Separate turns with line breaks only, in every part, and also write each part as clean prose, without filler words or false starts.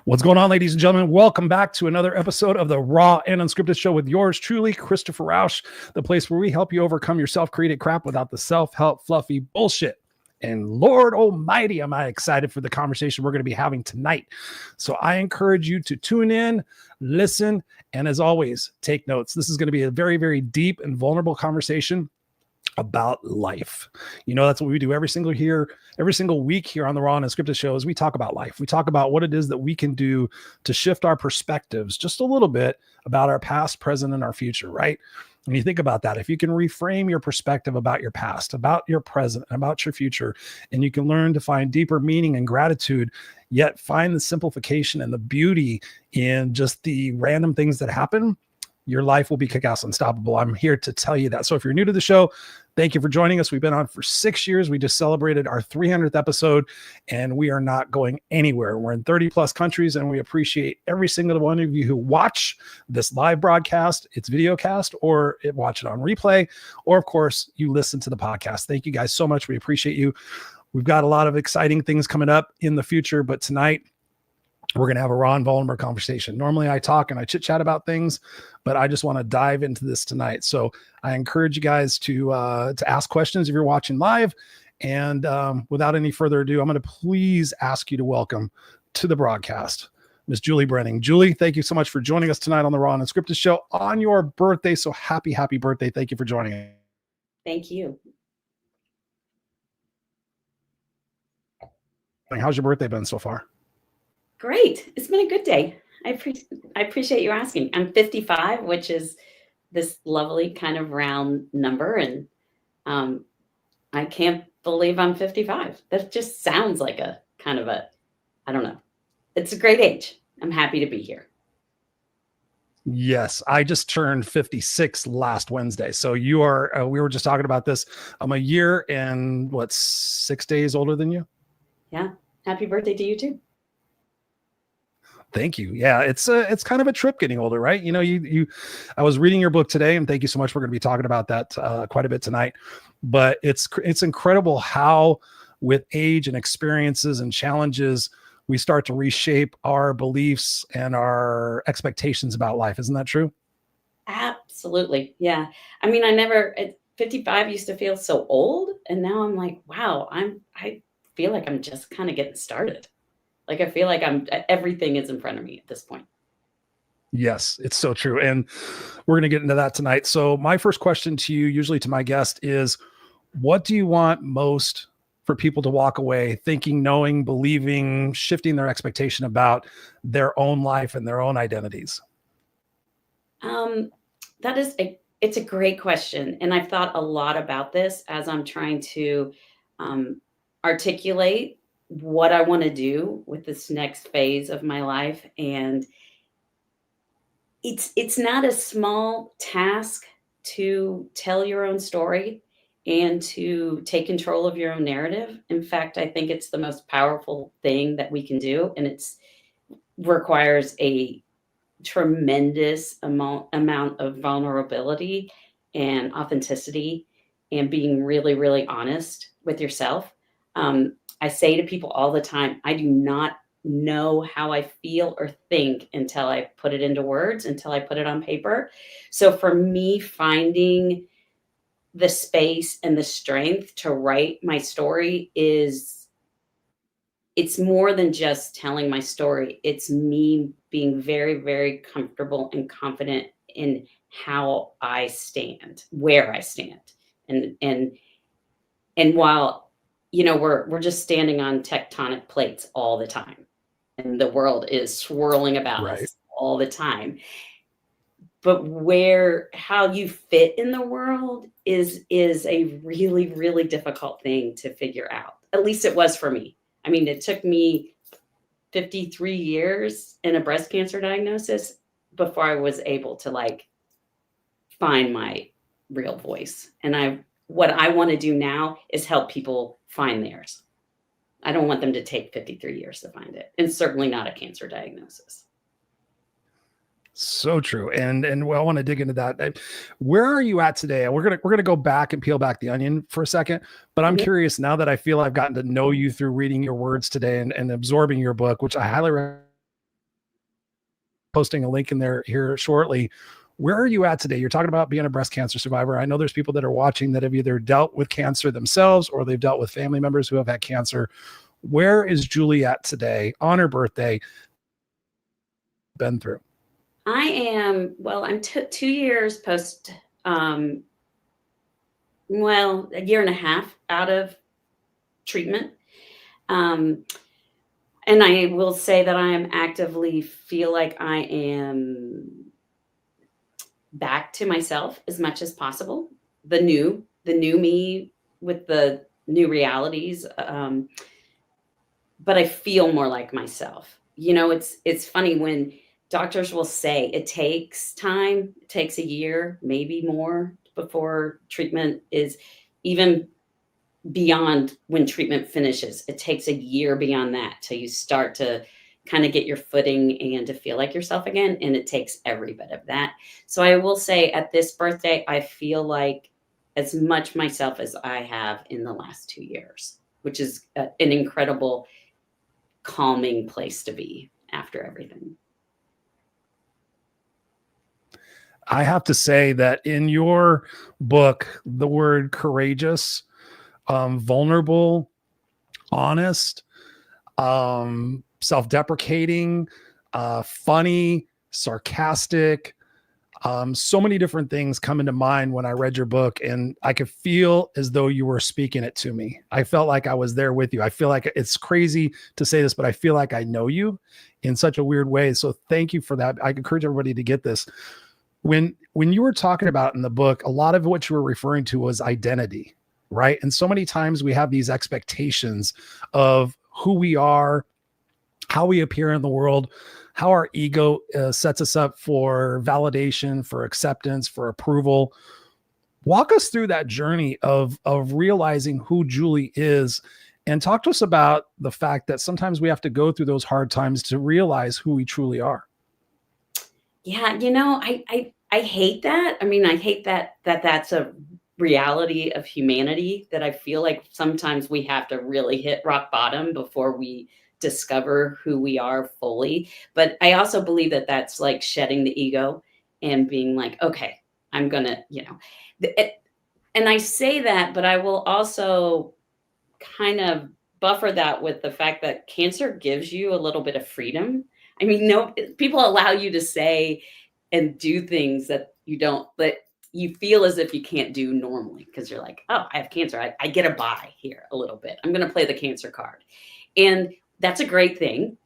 What's going on, ladies and gentlemen? Welcome back to another episode of the Raw and Unscripted Show with yours truly, Christopher Rausch, the place where we help you overcome your self-created crap without the self-help fluffy bullshit. And Lord Almighty, am I excited for the conversation we're going to be having tonight. So I encourage you to tune in, listen, and as always, take notes. This is going to be a very, very deep and vulnerable conversation about life. You know, that's what we do every single week here on the Raw and Unscripted Show is we talk about life. We talk about what it is that we can do to shift our perspectives just a little bit about our past, present, and our future, right? When you think about that, if you can reframe your perspective about your past, about your present, and about your future, and you can learn to find deeper meaning and gratitude, yet find the simplification and the beauty in just the random things that happen, your life will be kick-ass unstoppable. I'm here to tell you that. So if you're new to the show, thank you for joining us. We've been on for 6 years. We just celebrated our 300th episode, and we are not going anywhere. We're in 30 plus countries, and we appreciate every single one of you who watch this live broadcast, its video cast, or watch it on replay, or of course, you listen to the podcast. Thank you guys so much. We appreciate you. We've got a lot of exciting things coming up in the future, but tonight, we're going to have a raw and vulnerable conversation. Normally I talk and I chit chat about things, but I just want to dive into this tonight. So I encourage you guys to ask questions if you're watching live. And without any further ado, I'm going to please ask you to welcome to the broadcast, Miss Juli Brenning. Juli, thank you so much for joining us tonight on the Raw and Unscripted Show on your birthday. So happy birthday. Thank you for joining us.
Thank you.
How's your birthday been so far?
Great. It's been a good day. I appreciate you asking. I'm 55, which is this lovely kind of round number. And I can't believe I'm 55. That just sounds like a kind of I don't know. It's a great age. I'm happy to be here.
Yes, I just turned 56 last Wednesday. So you are, we were just talking about this. I'm a year and 6 days older than you?
Yeah. Happy birthday to you too.
Thank you. Yeah, it's kind of a trip getting older, right? You know, I was reading your book today, and thank you so much. We're going to be talking about that quite a bit tonight. But it's incredible how, with age and experiences and challenges, we start to reshape our beliefs and our expectations about life. Isn't that true?
Absolutely. Yeah. I mean, at 55 used to feel so old, and now I'm like, wow, I feel like I'm just kind of getting started. Like, I feel like everything is in front of me at this point.
Yes, it's so true. And we're going to get into that tonight. So my first question to you, usually to my guest, is what do you want most for people to walk away thinking, knowing, believing, shifting their expectation about their own life and their own identities?
It's a great question. And I've thought a lot about this as I'm trying to articulate what I want to do with this next phase of my life. And it's not a small task to tell your own story and to take control of your own narrative. In fact, I think it's the most powerful thing that we can do. And it requires a tremendous amount of vulnerability and authenticity and being really, really honest with yourself. I say to people all the time, I do not know how I feel or think until I put it into words, until I put it on paper. So for me, finding the space and the strength to write my story it's more than just telling my story. It's me being very, very comfortable and confident in how I stand, where I stand. And while you know, we're just standing on tectonic plates all the time, and the world is swirling about us all the time. But how you fit in the world is a really, really difficult thing to figure out. At least it was for me. I mean, it took me 53 years and a breast cancer diagnosis before I was able to find my real voice. And what I want to do now is help people find theirs. I don't want them to take 53 years to find it, and certainly not a cancer diagnosis.
So true. And I want to dig into that. Where are you at today? We're gonna go back and peel back the onion for a second. But I'm curious, now that I feel I've gotten to know you through reading your words today and absorbing your book, which I highly recommend. posting a link in there here shortly. Where are you at today? You're talking about being a breast cancer survivor. I know there's people that are watching that have either dealt with cancer themselves or they've dealt with family members who have had cancer. Where is Juli at today on her birthday? Been through?
I'm 2 years post, a year and a half out of treatment. And I will say that I am actively feel like I am back to myself as much as possible. The new me with the new realities. But I feel more like myself. It's funny when doctors will say it takes time, it takes a year, maybe more before treatment is even beyond when treatment finishes. It takes a year beyond that till you start to kind of get your footing and to feel like yourself again. And it takes every bit of that. So I will say at this birthday, I feel like as much myself as I have in the last 2 years, which is an incredible, calming place to be after everything.
I have to say that in your book, the word courageous, vulnerable, honest, self-deprecating, funny, sarcastic, so many different things come into mind when I read your book, and I could feel as though you were speaking it to me. I felt like I was there with you. I feel like it's crazy to say this, but I feel like I know you in such a weird way. So thank you for that. I encourage everybody to get this. When you were talking about in the book, a lot of what you were referring to was identity, right? And so many times we have these expectations of who we are, how we appear in the world, how our ego sets us up for validation, for acceptance, for approval. Walk us through that journey of realizing who Juli is, and talk to us about the fact that sometimes we have to go through those hard times to realize who we truly are.
Yeah, I hate that. I mean, I hate that's a reality of humanity, that I feel like sometimes we have to really hit rock bottom before we discover who we are fully. But I also believe that that's like shedding the ego and being like, okay, I'm gonna, and I say that, but I will also kind of buffer that with the fact that cancer gives you a little bit of freedom. I mean, no, people allow you to say and do things that you feel as if you can't do normally, because you're like, oh, I have cancer. I get a buy here a little bit. I'm going to play the cancer card. And that's a great thing.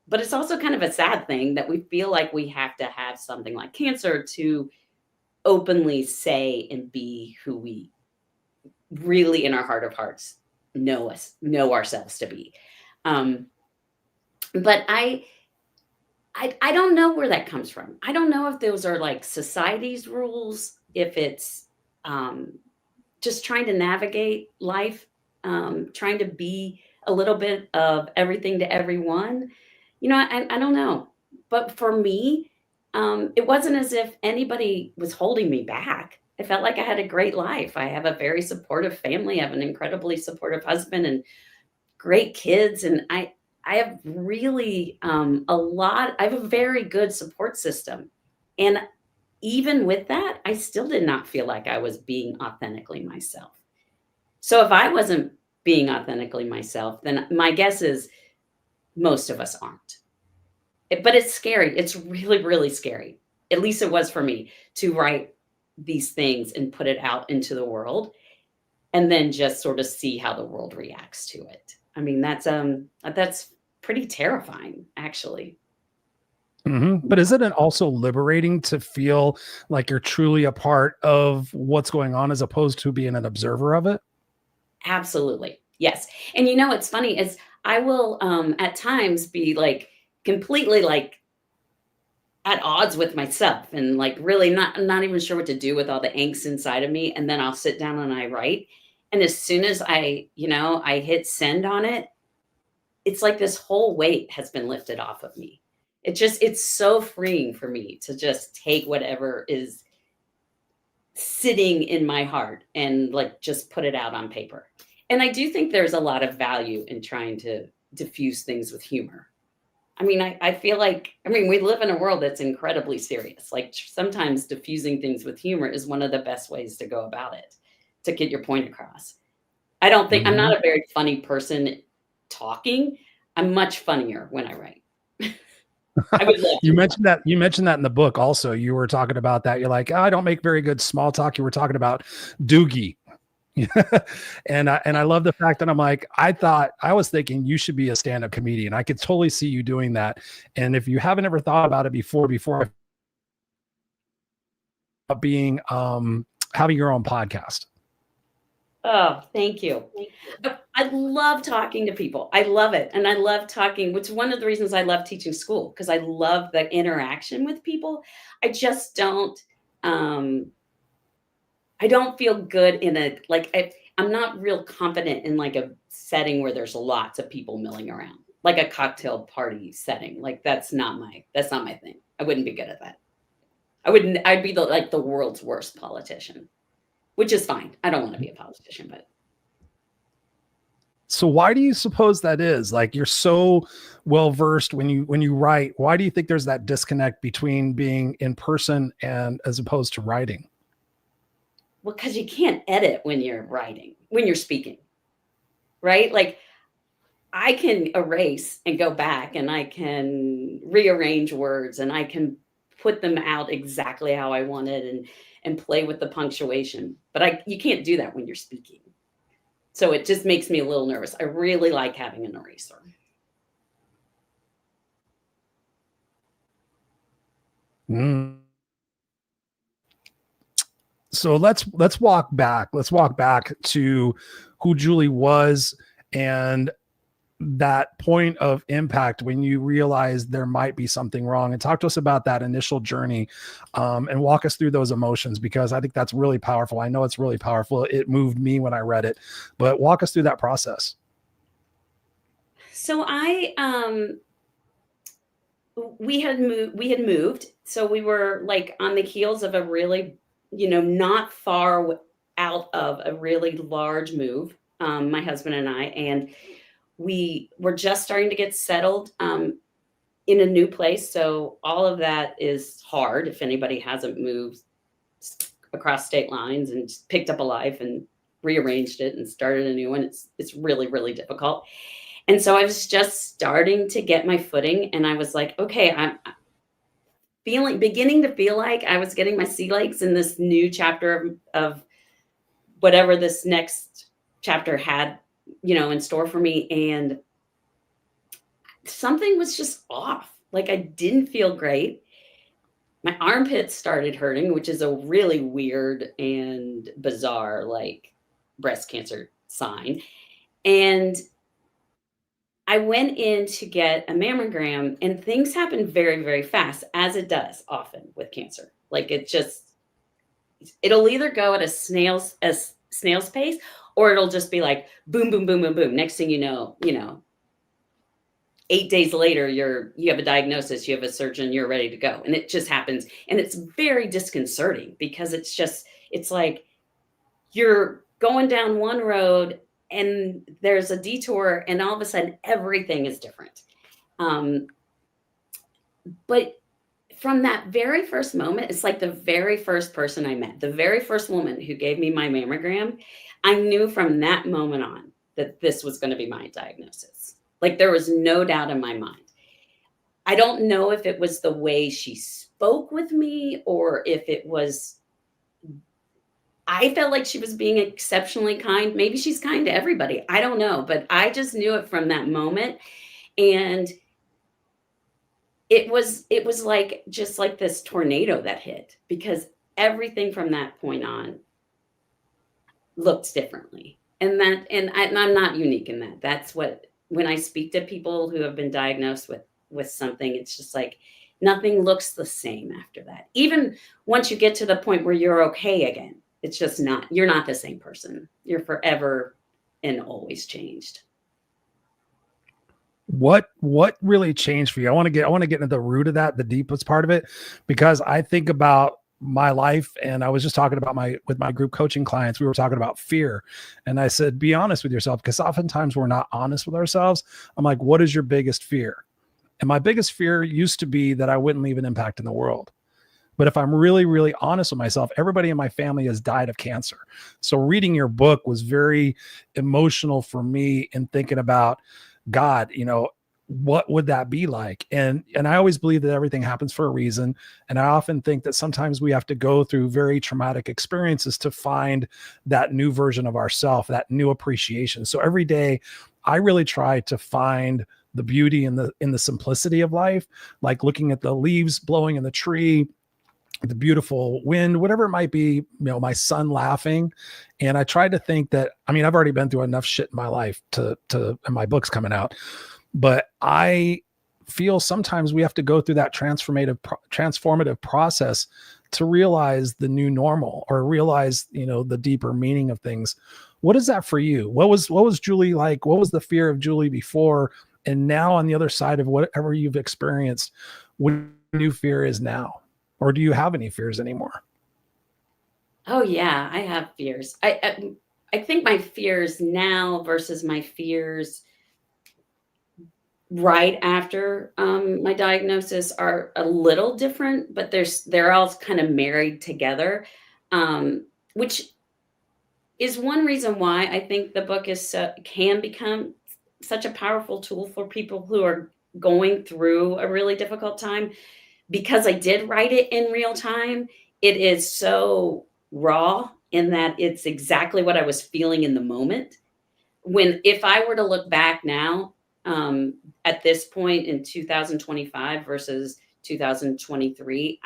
But it's also kind of a sad thing that we feel like we have to have something like cancer to openly say and be who we really in our heart of hearts know ourselves to be. But I don't know where that comes from. I don't know if those are like society's rules, if it's just trying to navigate life, trying to be a little bit of everything to everyone. I don't know. But for me, it wasn't as if anybody was holding me back. I felt like I had a great life. I have a very supportive family. I have an incredibly supportive husband and great kids. And I have really I have a very good support system. And even with that, I still did not feel like I was being authentically myself. So if I wasn't being authentically myself, then my guess is most of us aren't. But it's scary. It's really, really scary. At least it was for me to write these things and put it out into the world and then just sort of see how the world reacts to it. I mean, that's pretty terrifying, actually.
Mm-hmm. But isn't it also liberating to feel like you're truly a part of what's going on as opposed to being an observer of it?
Absolutely. Yes. And what's funny is I will at times be like completely like at odds with myself and like really not even sure what to do with all the angst inside of me. And then I'll sit down and I write. And as soon as I hit send on it, it's like this whole weight has been lifted off of me. It's so freeing for me to just take whatever is sitting in my heart and like just put it out on paper. And I do think there's a lot of value in trying to diffuse things with humor. I mean, I feel like, I mean, we live in a world that's incredibly serious. Like sometimes diffusing things with humor is one of the best ways to go about it, to get your point across. I don't think, I'm not a very funny person talking. I'm much funnier when I write. I would love to.
You mentioned that in the book also. You were talking about that. You're like, oh, I don't make very good small talk. You were talking about Doogie. and I love the fact that I'm like, I was thinking you should be a stand-up comedian. I could totally see you doing that. And if you haven't ever thought about it before being having your own podcast.
Oh, thank you. I love talking to people. I love it. And I love talking, which is one of the reasons I love teaching school, because I love the interaction with people. I just don't, I don't feel good in a, like, I'm not real confident in like a setting where there's lots of people milling around, like a cocktail party setting. Like that's not my thing. I wouldn't be good at that. I'd be the world's worst politician, which is fine. I don't want to be a politician, but.
So why do you suppose that is? Like, you're so well-versed when you write. Why do you think there's that disconnect between being in person and as opposed to writing?
Well, because you can't edit when you're writing, when you're speaking, right? Like I can erase and go back and I can rearrange words and I can put them out exactly how I wanted and play with the punctuation. But you can't do that when you're speaking. So it just makes me a little nervous. I really like having an eraser.
So let's walk back. Let's walk back to who Juli was and that point of impact when you realized there might be something wrong, and talk to us about that initial journey, and walk us through those emotions, because I think that's really powerful. I know it's really powerful. It moved me when I read it, but walk us through that process.
So we had moved. So we were like on the heels of a really, not far out of a really large move, my husband and I, and we were just starting to get settled in a new place. So all of that is hard if anybody hasn't moved across state lines and just picked up a life and rearranged it and started a new one. It's really, really difficult. And so I was just starting to get my footing, and I was like, okay, I'm beginning to feel like I was getting my sea legs in this new chapter of whatever this next chapter had, in store for me. And something was just off. Like I didn't feel great. My armpits started hurting, which is a really weird and bizarre, like breast cancer sign. And I went in to get a mammogram, and things happen very, very fast, as it does often with cancer. Like it'll either go at a snail's pace, or it'll just be like boom, boom, boom, boom, boom. Next thing you know, 8 days later, you have a diagnosis, you have a surgeon, you're ready to go. And it just happens. And it's very disconcerting, because it's like you're going down one road and there's a detour, and all of a sudden everything is different. But from that very first moment, it's like the very first person I met, the very first woman who gave me my mammogram, I knew from that moment on that this was going to be my diagnosis. Like there was no doubt in my mind. I don't know if it was the way she spoke with me, or if it was, I felt like she was being exceptionally kind. Maybe she's kind to everybody. I don't know, but I just knew it from that moment. And it was like, just like this tornado that hit, because everything from that point on looked differently. And I'm not unique in that. That's what, when I speak to people who have been diagnosed with something, it's just like nothing looks the same after that. Even once you get to the point where you're okay again, it's just you're not the same person. You're forever and always changed.
What really changed for you? I want to get into the root of that, the deepest part of it, because I think about my life, and I was just talking about with my group coaching clients, we were talking about fear, and I said, be honest with yourself, because oftentimes we're not honest with ourselves. I'm like, what is your biggest fear? And my biggest fear used to be that I wouldn't leave an impact in the world. But if I'm really, really honest with myself, everybody in my family has died of cancer. So reading your book was very emotional for me in thinking about, God, what would that be like? And I always believe that everything happens for a reason. And I often think that sometimes we have to go through very traumatic experiences to find that new version of ourselves, that new appreciation. So every day I really try to find the beauty in the simplicity of life, like looking at the leaves blowing in the tree, the beautiful wind, whatever it might be, my son laughing. And I try to think that, I've already been through enough shit in my life and my book's coming out, but I feel sometimes we have to go through that transformative process to realize the new normal, or realize, the deeper meaning of things. What is that for you? What was Juli like? What was the fear of Juli before? And now on the other side of whatever you've experienced, what new fear is now? Or do you have any fears anymore?
Oh yeah, I have fears. I think my fears now versus my fears right after my diagnosis are a little different, but they're all kind of married together, which is one reason why I think the book can become such a powerful tool for people who are going through a really difficult time. Because I did write it in real time, it is so raw in that it's exactly what I was feeling in the moment. If I were to look back now, at this point in 2025 versus 2023,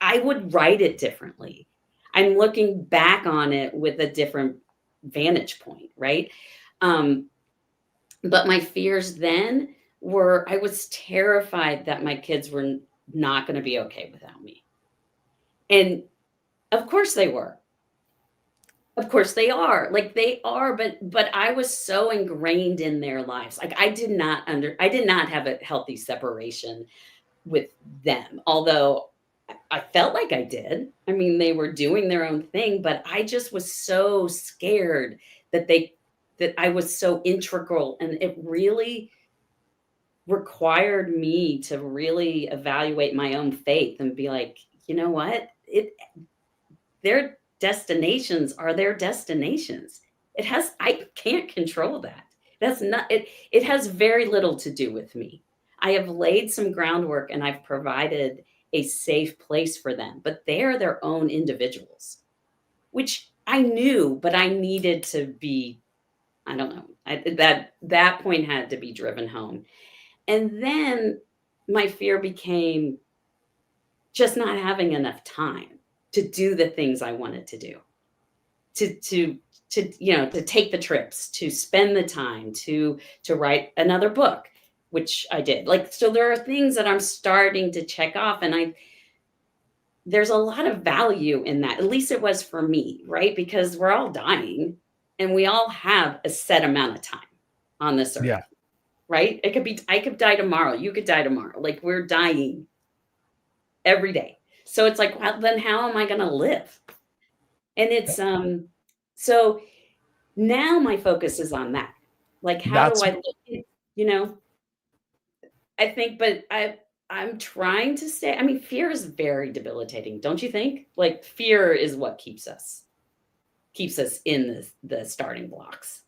I would write it differently. I'm looking back on it with a different vantage point, right? Um, but my fears then were I was terrified that my kids were not going to be okay without me. And of course they were. Of course they are. Like they are, but I was so ingrained in their lives. Like I did not have a healthy separation with them. Although I felt like I did. I mean, they were doing their own thing, but I just was so scared that that I was so integral, and it really required me to really evaluate my own faith and be like, you know what? Their destinations are their destinations. I can't control that. That's not it. It has very little to do with me. I have laid some groundwork and I've provided a safe place for them, but they're their own individuals, which I knew, but I needed to be, I don't know, that point had to be driven home. And then my fear became just not having enough time to do the things I wanted to do, to to take the trips, to spend the time, to write another book, which I did. Like, so there are things that I'm starting to check off, and there's a lot of value in that. At least it was for me, right? Because we're all dying and we all have a set amount of time on this earth,
Yeah.
right? I could die tomorrow. You could die tomorrow. Like, we're dying every day. So it's like, well, then how am I going to live? And it's, so now my focus is on that. Like, how do
That's
I look at, you know, I think, but I'm trying to stay. I mean, fear is very debilitating, don't you think? Like, fear is what keeps us in the starting blocks.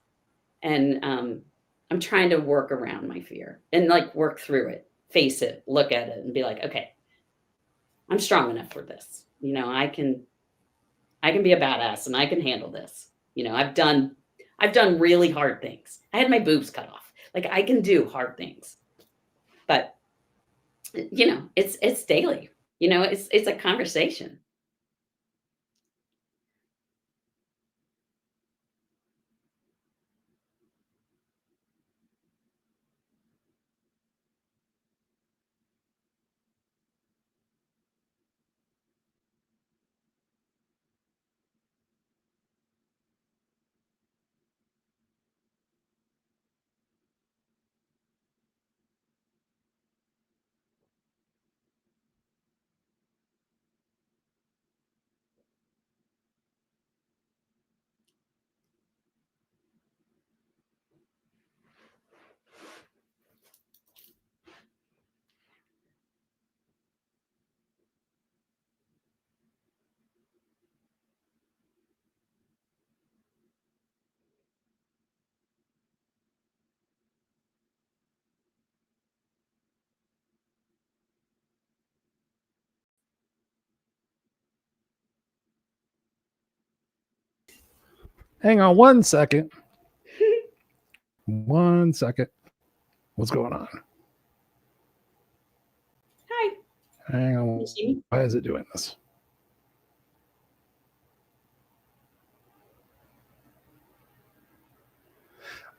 And I'm trying to work around my fear and like work through it, face it, look at it, and be like, okay, I'm strong enough for this. I can be a badass and I can handle this. I've done really hard things. I had my boobs cut off. Like, I can do hard things. But it's daily. It's a conversation.
Hang on 1 second. 1 second. What's going on?
Hi.
Hang on. Why is it doing this?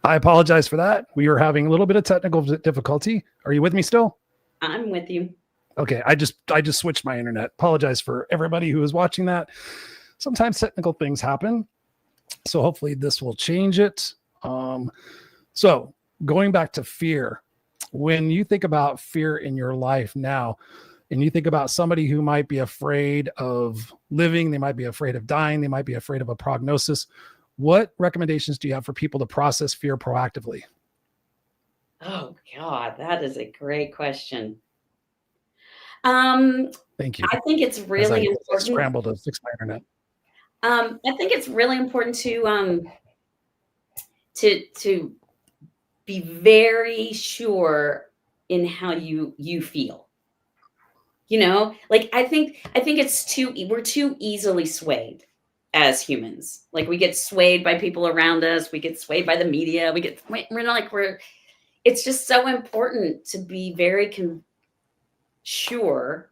I apologize for that. We are having a little bit of technical difficulty. Are you with me still?
I'm with you.
Okay, I just switched my internet. Apologize for everybody who is watching that. Sometimes technical things happen. So hopefully this will change it. So going back to fear, when you think about fear in your life now, and you think about somebody who might be afraid of living, they might be afraid of dying, they might be afraid of a prognosis, what recommendations do you have for people to process fear proactively?
Oh God, that is a great question.
Thank you.
I think it's really important.
I scrambled to fix my internet.
I think it's really important to be very sure in how you feel. You know, like I think we're too easily swayed as humans. Like we get swayed by people around us, we get swayed by the media, it's just so important to be very sure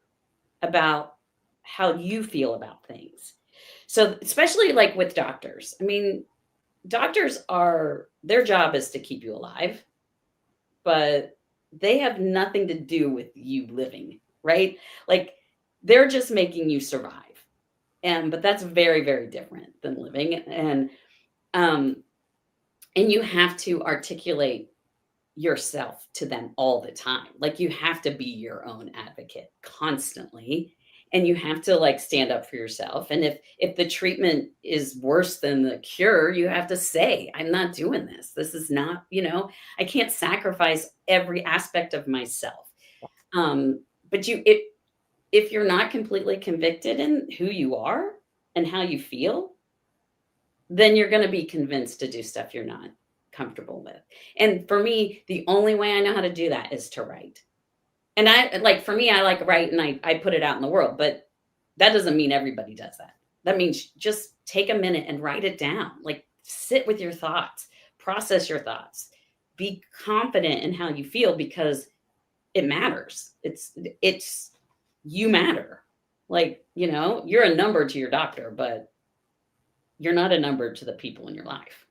about how you feel about things. So especially like with doctors. I mean, doctors their job is to keep you alive, but they have nothing to do with you living, right? Like they're just making you survive. But that's very, very different than living. And you have to articulate yourself to them all the time. Like you have to be your own advocate constantly. And you have to like stand up for yourself. And if the treatment is worse than the cure, you have to say, I'm not doing this. This is not, I can't sacrifice every aspect of myself. But if you're not completely convicted in who you are and how you feel, then you're going to be convinced to do stuff you're not comfortable with. And for me, the only way I know how to do that is to write. And I like write and I put it out in the world, but that doesn't mean everybody does that. That means just take a minute and write it down. Like sit with your thoughts, process your thoughts, be confident in how you feel because it matters. It's you matter. Like, you're a number to your doctor, but you're not a number to the people in your life.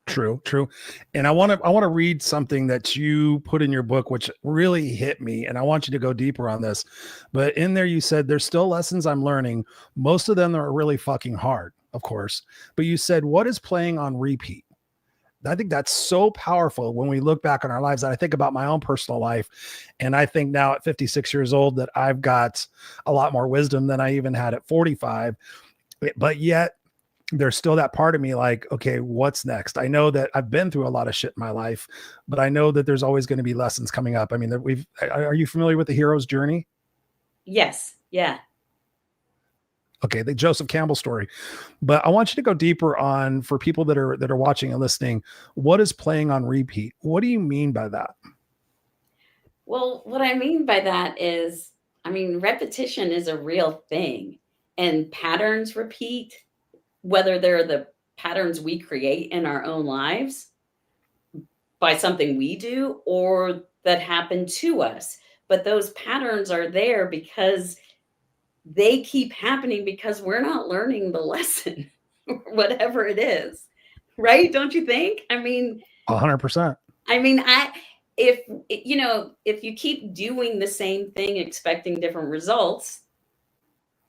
True. And I want to read something that you put in your book, which really hit me. And I want you to go deeper on this. But in there, you said, there's still lessons I'm learning. Most of them are really fucking hard, of course. But you said, what is playing on repeat? I think that's so powerful when we look back on our lives. And I think about my own personal life. And I think now at 56 years old that I've got a lot more wisdom than I even had at 45. But yet, there's still that part of me like, okay, what's next? I know that I've been through a lot of shit in my life, but I know that there's always going to be lessons coming up. I mean, are you familiar with the hero's journey?
Yes. Yeah.
Okay. The Joseph Campbell story, but I want you to go deeper on for people that are watching and listening. What is playing on repeat? What do you mean by that?
Well, what I mean by that is, repetition is a real thing and patterns repeat. Whether they're the patterns we create in our own lives by something we do or that happen to us. But those patterns are there because they keep happening because we're not learning the lesson, whatever it is. Right? Don't you think?
100%.
If you keep doing the same thing, expecting different results,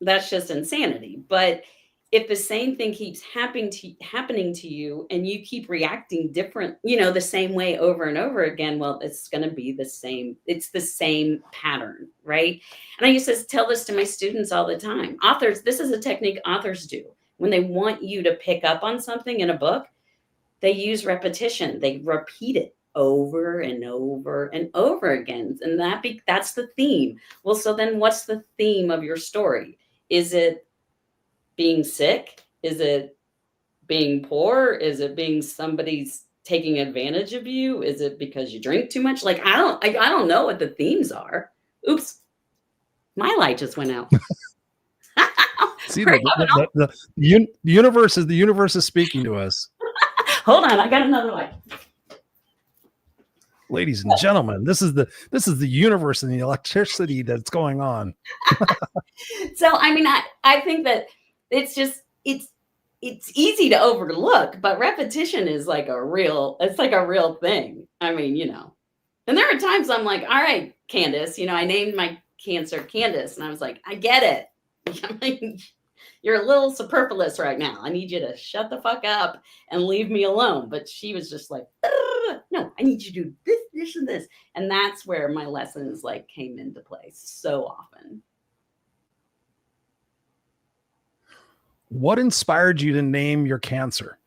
that's just insanity. But if the same thing keeps happening to you and you keep reacting different, the same way over and over again, well, it's going to be the same. It's the same pattern, right? And I used to tell this to my students all the time. Authors, this is a technique authors do. When they want you to pick up on something in a book, they use repetition. They repeat it over and over and over again. And that's the theme. Well, so then what's the theme of your story? Is it being sick? Is it being poor? Is it being somebody's taking advantage of you? Is it because you drink too much? Like, I don't know what the themes are. Oops. My light just went out.
See, the universe is speaking to us.
Hold on, I got another one.
Ladies and gentlemen, this is the universe and the electricity that's going on.
So, I mean, I think that it's easy to overlook, but repetition is like a real thing. I mean, and there are times I'm like, all right, Candace, I named my cancer Candace, and I was like, I get it. I'm like, you're a little superfluous right now. I need you to shut the fuck up and leave me alone. But she was just like, no, I need you to do this, this, and this. And that's where my lessons like came into place so often.
What inspired you to name your cancer?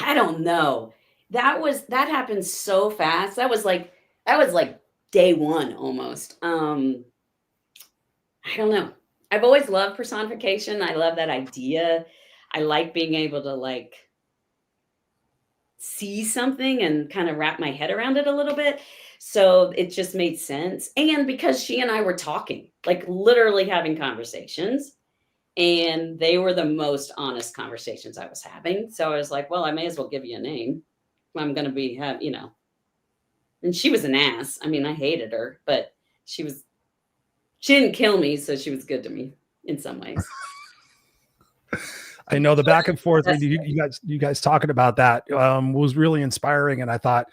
I don't know. That happened so fast. That was like day one almost. I don't know. I've always loved personification. I love that idea. I like being able to like see something and kind of wrap my head around it a little bit. So it just made sense. And because she and I were talking, like literally having conversations, and they were the most honest conversations I was having. So I was like, well, I may as well give you a name. I'm going to and she was an ass. I mean, I hated her, but she didn't kill me. So she was good to me in some ways.
I know the back and forth with you guys talking about that was really inspiring. And I thought,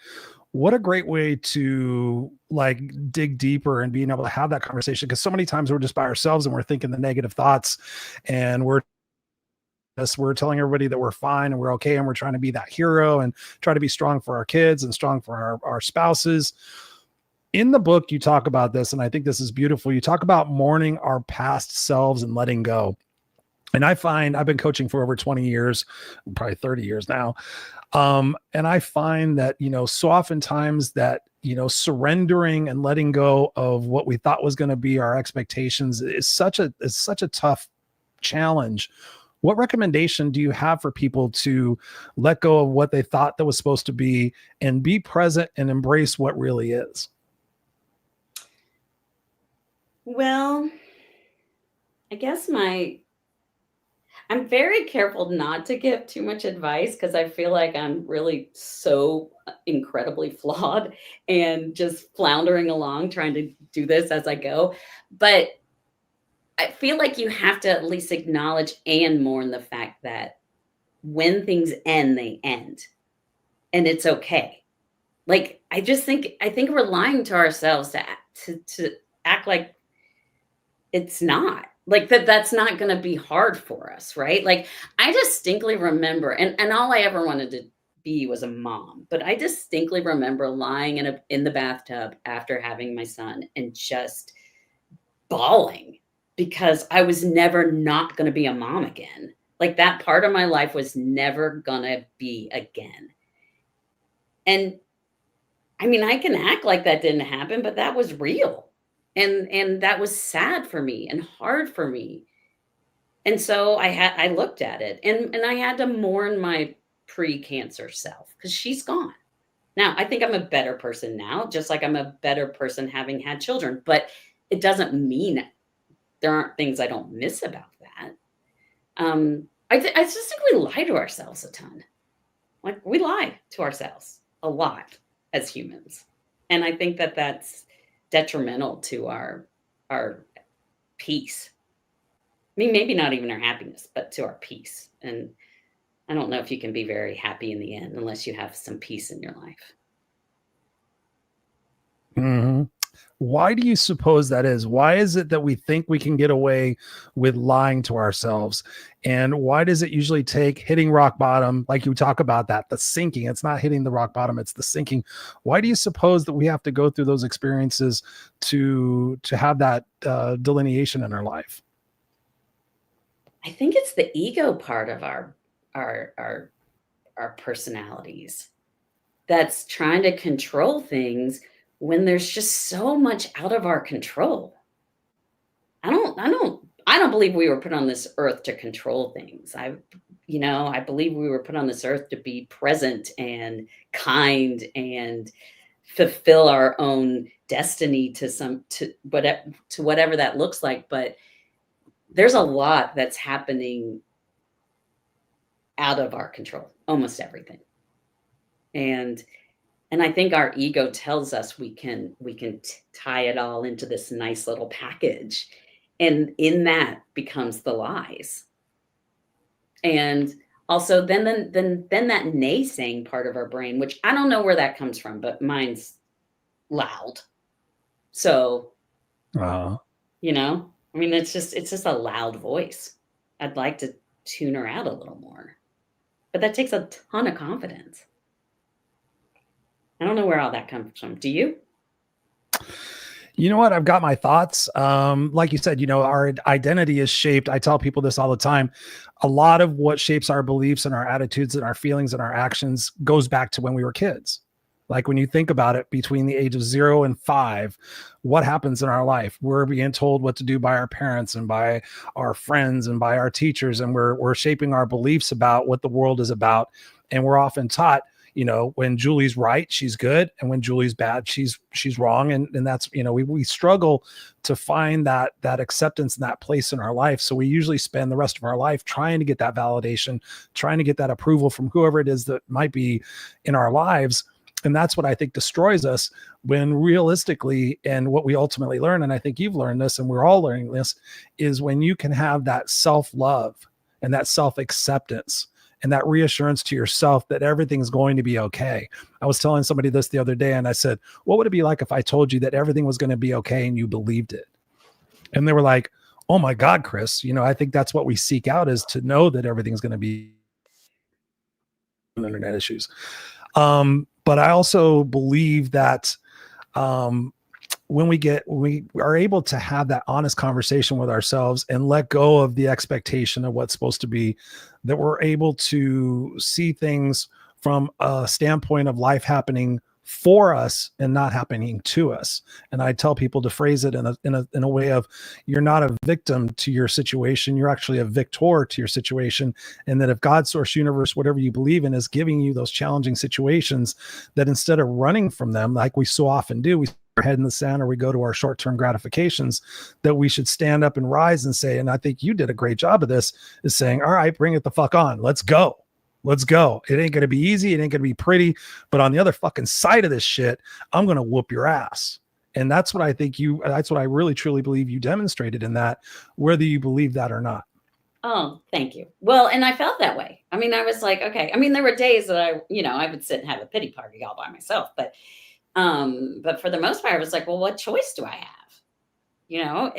what a great way to like dig deeper and being able to have that conversation. Because so many times we're just by ourselves and we're thinking the negative thoughts, and we're telling everybody that we're fine and we're okay. And we're trying to be that hero and try to be strong for our kids and strong for our spouses. In the book, you talk about this, and I think this is beautiful. You talk about mourning our past selves and letting go. And I find I've been coaching for over 20 years, probably 30 years now. And I find that, so oftentimes that, surrendering and letting go of what we thought was going to be our expectations is such a tough challenge. What recommendation do you have for people to let go of what they thought that was supposed to be and be present and embrace what really is?
Well, I guess I'm very careful not to give too much advice because I feel like I'm really so incredibly flawed and just floundering along trying to do this as I go. But I feel like you have to at least acknowledge and mourn the fact that when things end, they end. And it's okay. Like, I think we're lying to ourselves to act like it's not. Like that's not going to be hard for us, right? Like I distinctly remember, and all I ever wanted to be was a mom, but I distinctly remember lying in the bathtub after having my son and just bawling because I was never not going to be a mom again. Like that part of my life was never going to be again. And I mean, I can act like that didn't happen, but that was real. And that was sad for me and hard for me. And so I looked at it and I had to mourn my pre-cancer self because she's gone. Now, I think I'm a better person now, just like I'm a better person having had children, but it doesn't mean there aren't things I don't miss about that. I just think we lie to ourselves a ton. Like we lie to ourselves a lot as humans. And I think that that's detrimental to our peace. I mean, maybe not even our happiness, but to our peace. And I don't know if you can be very happy in the end unless you have some peace in your life.
Mm-hmm. Why do you suppose that is? Why is it that we think we can get away with lying to ourselves? And why does it usually take hitting rock bottom? Like you talk about that, the sinking, it's not hitting the rock bottom, it's the sinking. Why do you suppose that we have to go through those experiences to have that delineation in our life?
I think it's the ego part of our personalities that's trying to control things when there's just so much out of our control. I don't believe we were put on this earth to control things. I believe we were put on this earth to be present and kind and fulfill our own destiny to whatever that looks like. But there's a lot that's happening out of our control, almost everything. And I think our ego tells us we can tie it all into this nice little package. And in that becomes the lies. And also then that naysaying part of our brain, which I don't know where that comes from, but mine's loud. So, you know, I mean, it's just a loud voice. I'd like to tune her out a little more, but that takes a ton of confidence. I don't know where all that comes from. Do you?
You know what? I've got my thoughts. Like you said, you know, our identity is shaped. I tell people this all the time. A lot of what shapes our beliefs and our attitudes and our feelings and our actions goes back to when we were kids. Like when you think about it, between the age of 0 and 5, what happens in our life? We're being told what to do by our parents and by our friends and by our teachers. And we're shaping our beliefs about what the world is about. And we're often taught, you know, when Julie's right, she's good. And when Julie's bad, she's wrong. And that's, you know, we struggle to find that acceptance in that place in our life. So we usually spend the rest of our life trying to get that validation, trying to get that approval from whoever it is that might be in our lives. And that's what I think destroys us, when realistically, and what we ultimately learn, and I think you've learned this and we're all learning this, is when you can have that self-love and that self-acceptance and that reassurance to yourself that everything's going to be okay. I was telling somebody this the other day and I said, what would it be like if I told you that everything was going to be okay and you believed it? And they were like, oh my God, Chris, you know, I think that's what we seek out, is to know that everything's going to be internet issues. But I also believe that when we are able to have that honest conversation with ourselves and let go of the expectation of what's supposed to be, that we're able to see things from a standpoint of life happening for us and not happening to us. And I tell people to phrase it in a way of, you're not a victim to your situation, you're actually a victor to your situation. And that if God, source, universe, whatever you believe in, is giving you those challenging situations, that instead of running from them like we so often do, we stick our head in the sand or we go to our short-term gratifications, that we should stand up and rise and say, and I think you did a great job of this, is saying, all right, bring it the fuck on. Let's go. Let's go. It ain't going to be easy. It ain't going to be pretty, but on the other fucking side of this shit, I'm going to whoop your ass. And that's what I think that's what I really truly believe you demonstrated in that, whether you believe that or not.
Oh, thank you. Well, and I felt that way. I mean, I was like, okay. I mean, there were days that I would sit and have a pity party all by myself, but for the most part, I was like, well, what choice do I have? You know,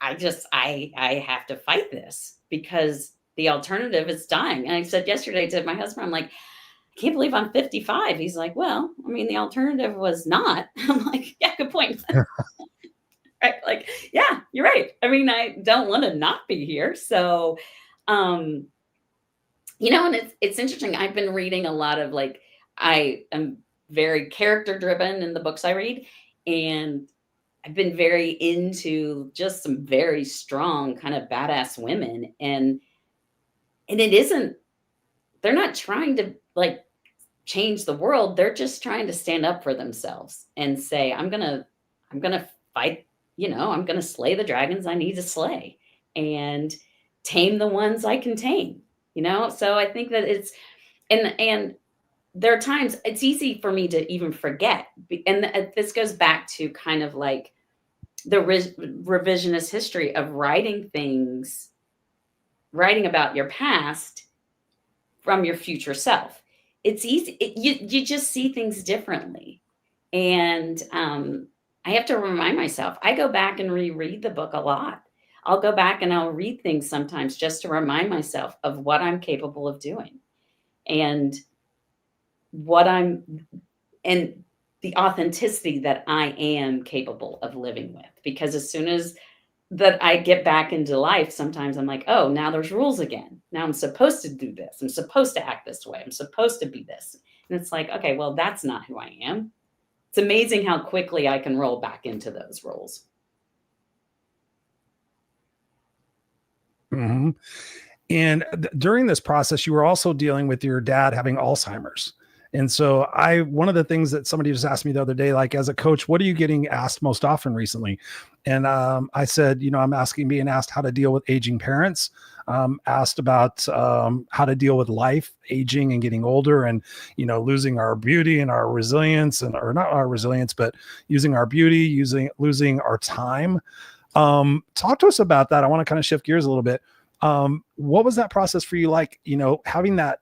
I have to fight this, because the alternative is dying. And I said yesterday to my husband, I'm like, I can't believe I'm 55. He's like, well, I mean, the alternative was not. I'm like, yeah, good point. Right? Like, yeah, you're right. I mean, I don't want to not be here. So, you know, and it's interesting. I've been reading a lot of, like, I am very character driven in the books I read. And I've been very into just some very strong kind of badass women. And it isn't, they're not trying to like change the world. They're just trying to stand up for themselves and say, I'm going to fight, you know, I'm going to slay the dragons I need to slay and tame the ones I can tame, you know? So I think that it's, and there are times it's easy for me to even forget. And this goes back to kind of like the revisionist history of writing about your past from your future self. It's easy. You just see things differently. And I have to remind myself, I go back and reread the book a lot. I'll go back and I'll read things sometimes just to remind myself of what I'm capable of doing and and the authenticity that I am capable of living with. Because as soon as that I get back into life, sometimes I'm like, oh, now there's rules again. Now I'm supposed to do this. I'm supposed to act this way. I'm supposed to be this. And it's like, okay, well, that's not who I am. It's amazing how quickly I can roll back into those roles.
Mm-hmm. And during this process, you were also dealing with your dad having Alzheimer's. And so one of the things that somebody just asked me the other day, like as a coach, what are you getting asked most often recently? And I said, I'm being asked how to deal with aging parents, asked about how to deal with life, aging and getting older, and losing our beauty and our resilience, or not our resilience, but using our beauty, losing our time. Talk to us about that. I want to kind of shift gears a little bit. What was that process for you like, having that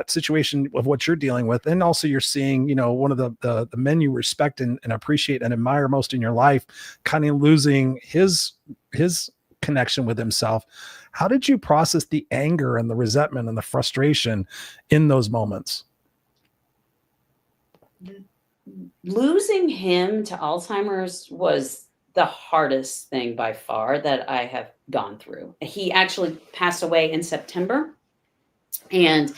situation of what you're dealing with, and also you're seeing, one of the men you respect and appreciate and admire most in your life kind of losing his connection with himself. How did you process the anger and the resentment and the frustration in those moments?
Losing him to Alzheimer's was the hardest thing by far that I have gone through. He actually passed away in September. And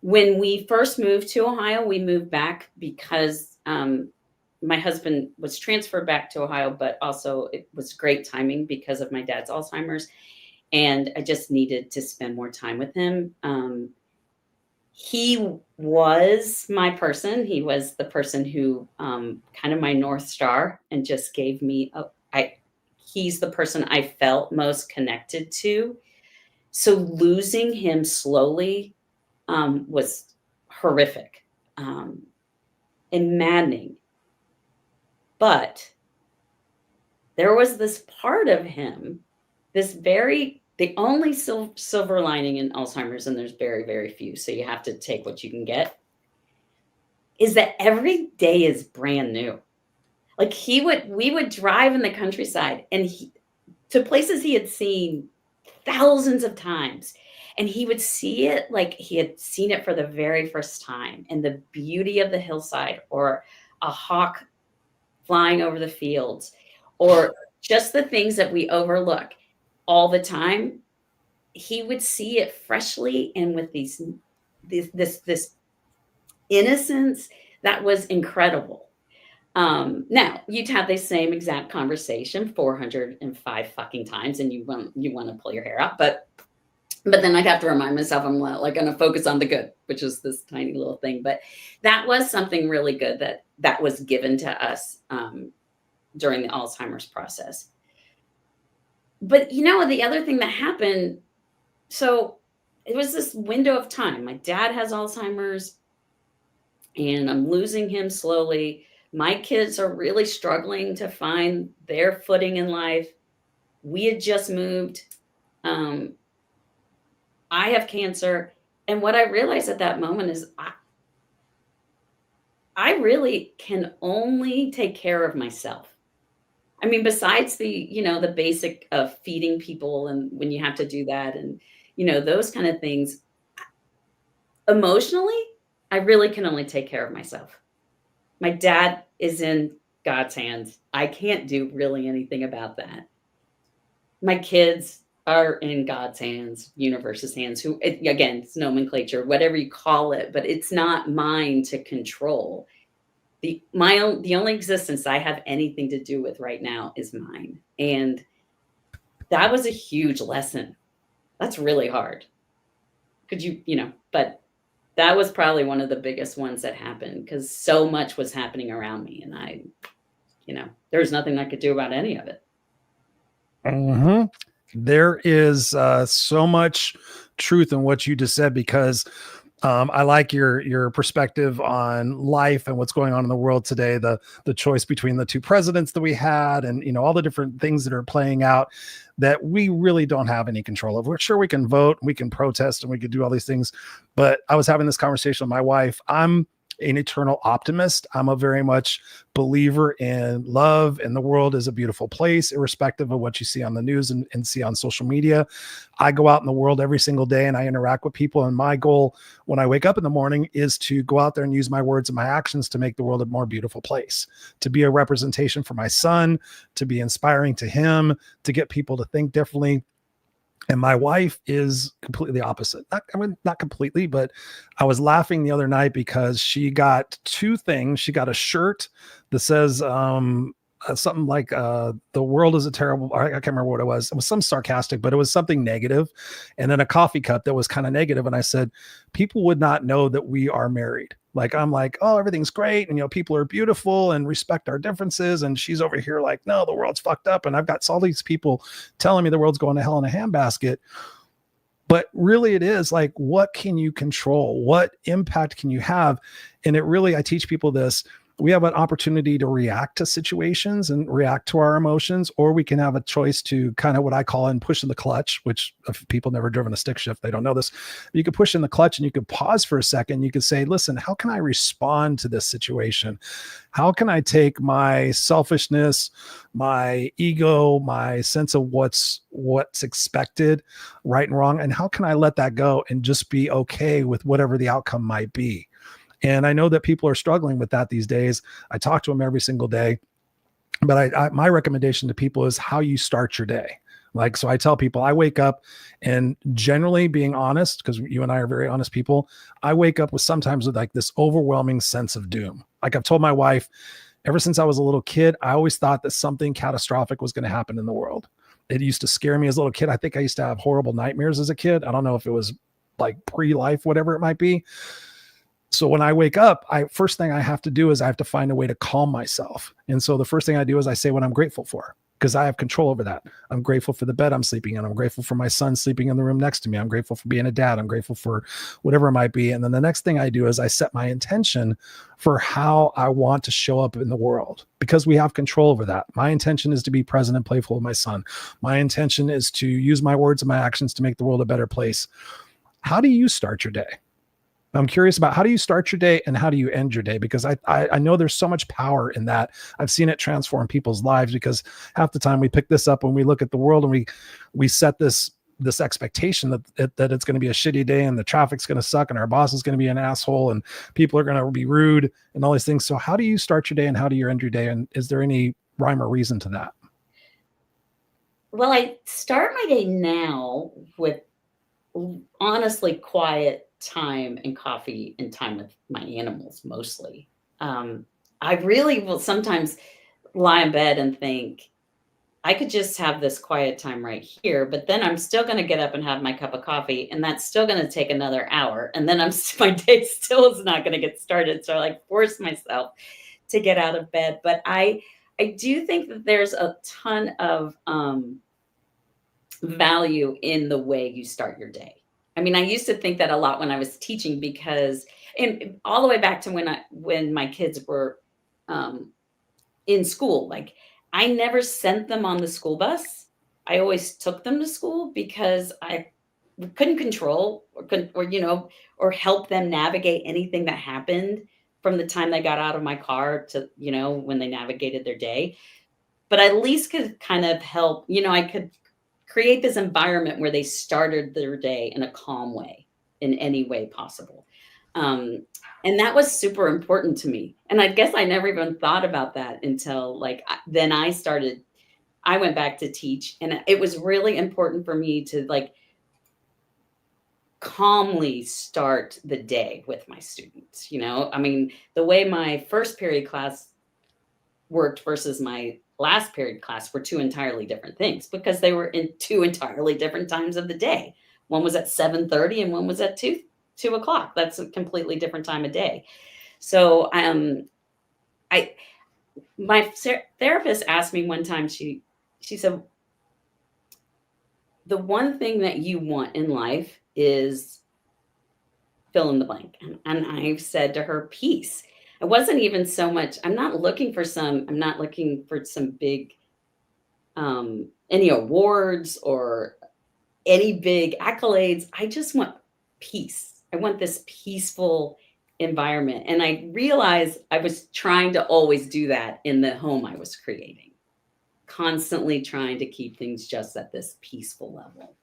when we first moved to Ohio, we moved back because my husband was transferred back to Ohio, but also it was great timing because of my dad's Alzheimer's. And I just needed to spend more time with him. He was my person. He was the person who kind of my North Star, and just gave me he's the person I felt most connected to. So losing him slowly was horrific and maddening. But there was this part of him, the only silver lining in Alzheimer's, and there's very, very few, so you have to take what you can get, is that every day is brand new. Like we would drive in the countryside and to places he had seen thousands of times, and he would see it like he had seen it for the very first time, and the beauty of the hillside, or a hawk flying over the fields, or just the things that we overlook all the time. He would see it freshly and with this innocence that was incredible. Now you'd have the same exact conversation 405 fucking times, and you want to pull your hair out, but then I'd have to remind myself I'm like going to focus on the good, which is this tiny little thing. But that was something really good that was given to us during the Alzheimer's process. But the other thing that happened, so it was this window of time. My dad has Alzheimer's and I'm losing him slowly. My kids are really struggling to find their footing in life. We had just moved. I have cancer. And what I realized at that moment is I really can only take care of myself. I mean, besides the basic of feeding people, and when you have to do that, and, those kind of things, emotionally, I really can only take care of myself. My dad is in God's hands. I can't do really anything about that. My kids are in God's hands, universe's hands, who, again, it's nomenclature, whatever you call it, but it's not mine to control. The only existence I have anything to do with right now is mine. And that was a huge lesson. That's really hard. But that was probably one of the biggest ones that happened, because so much was happening around me, and there was nothing I could do about any of it.
Mm-hmm. There is so much truth in what you just said, because I like your perspective on life and what's going on in the world today, the choice between the two presidents that we had, and all the different things that are playing out that we really don't have any control of. We're sure we can vote, we can protest, and we could do all these things. But I was having this conversation with my wife. I'm an eternal optimist. I'm a very much believer in love, and the world is a beautiful place, irrespective of what you see on the news and see on social media. I go out in the world every single day and I interact with people. And my goal when I wake up in the morning is to go out there and use my words and my actions to make the world a more beautiful place, to be a representation for my son, to be inspiring to him, to get people to think differently. And my wife is completely opposite. Not completely, but I was laughing the other night because she got two things. She got a shirt that says something like the world is a terrible, I can't remember what it was. It was some sarcastic, but it was something negative. And then a coffee cup that was kind of negative. And I said, people would not know that we are married. Like, I'm like, oh, everything's great. And, people are beautiful and respect our differences. And she's over here like, no, the world's fucked up. And I've got all these people telling me the world's going to hell in a handbasket. But really it is like, what can you control? What impact can you have? And I teach people this. We have an opportunity to react to situations and react to our emotions, or we can have a choice to kind of what I call in pushing the clutch, which if people never driven a stick shift, they don't know this. You could push in the clutch and you could pause for a second. You could say, listen, how can I respond to this situation? How can I take my selfishness, my ego, my sense of what's expected, right and wrong, and how can I let that go and just be okay with whatever the outcome might be? And I know that people are struggling with that these days. I talk to them every single day, but my recommendation to people is how you start your day. Like, so I tell people I wake up, and generally being honest, because you and I are very honest people, I wake up with sometimes with like this overwhelming sense of doom. Like I've told my wife, ever since I was a little kid, I always thought that something catastrophic was going to happen in the world. It used to scare me as a little kid. I think I used to have horrible nightmares as a kid. I don't know if it was like pre-life, whatever it might be. So when I wake up, first thing I have to do is I have to find a way to calm myself. And so the first thing I do is I say what I'm grateful for, because I have control over that. I'm grateful for the bed I'm sleeping in. I'm grateful for my son sleeping in the room next to me. I'm grateful for being a dad. I'm grateful for whatever it might be. And then the next thing I do is I set my intention for how I want to show up in the world, because we have control over that. My intention is to be present and playful with my son. My intention is to use my words and my actions to make the world a better place. How do you start your day? I'm curious about how do you start your day and how do you end your day? Because I know there's so much power in that. I've seen it transform people's lives, because half the time we pick this up when we look at the world and we set this expectation that it's going to be a shitty day and the traffic's going to suck and our boss is going to be an asshole and people are going to be rude and all these things. So how do you start your day and how do you end your day? And is there any rhyme or reason to that?
Well, I start my day now with honestly quiet time and coffee and time with my animals mostly. I really will sometimes lie in bed and think I could just have this quiet time right here, but then I'm still going to get up and have my cup of coffee, and that's still going to take another hour, and then my day still is not going to get started. So I like force myself to get out of bed. But I do think that there's a ton of value in the way you start your day. I mean, I used to think that a lot when I was teaching, because, and all the way back to when my kids were in school, like I never sent them on the school bus. I always took them to school because I couldn't control or help them navigate anything that happened from the time they got out of my car to, when they navigated their day. But I at least could kind of help, I could create this environment where they started their day in a calm way, in any way possible. And that was super important to me. And I guess I never even thought about that until then I went back to teach. And it was really important for me to calmly start the day with my students. I mean, the way my first period class worked versus my last period class were two entirely different things, because they were in two entirely different times of the day. One was at 7:30 and one was at 2 o'clock. That's a completely different time of day. So my therapist asked me one time, she said, the one thing that you want in life is fill in the blank. And I've said to her, peace. It wasn't even so much, I'm not looking for some big, any awards or any big accolades. I just want peace. I want this peaceful environment. And I realized I was trying to always do that in the home I was creating, constantly trying to keep things just at this peaceful level.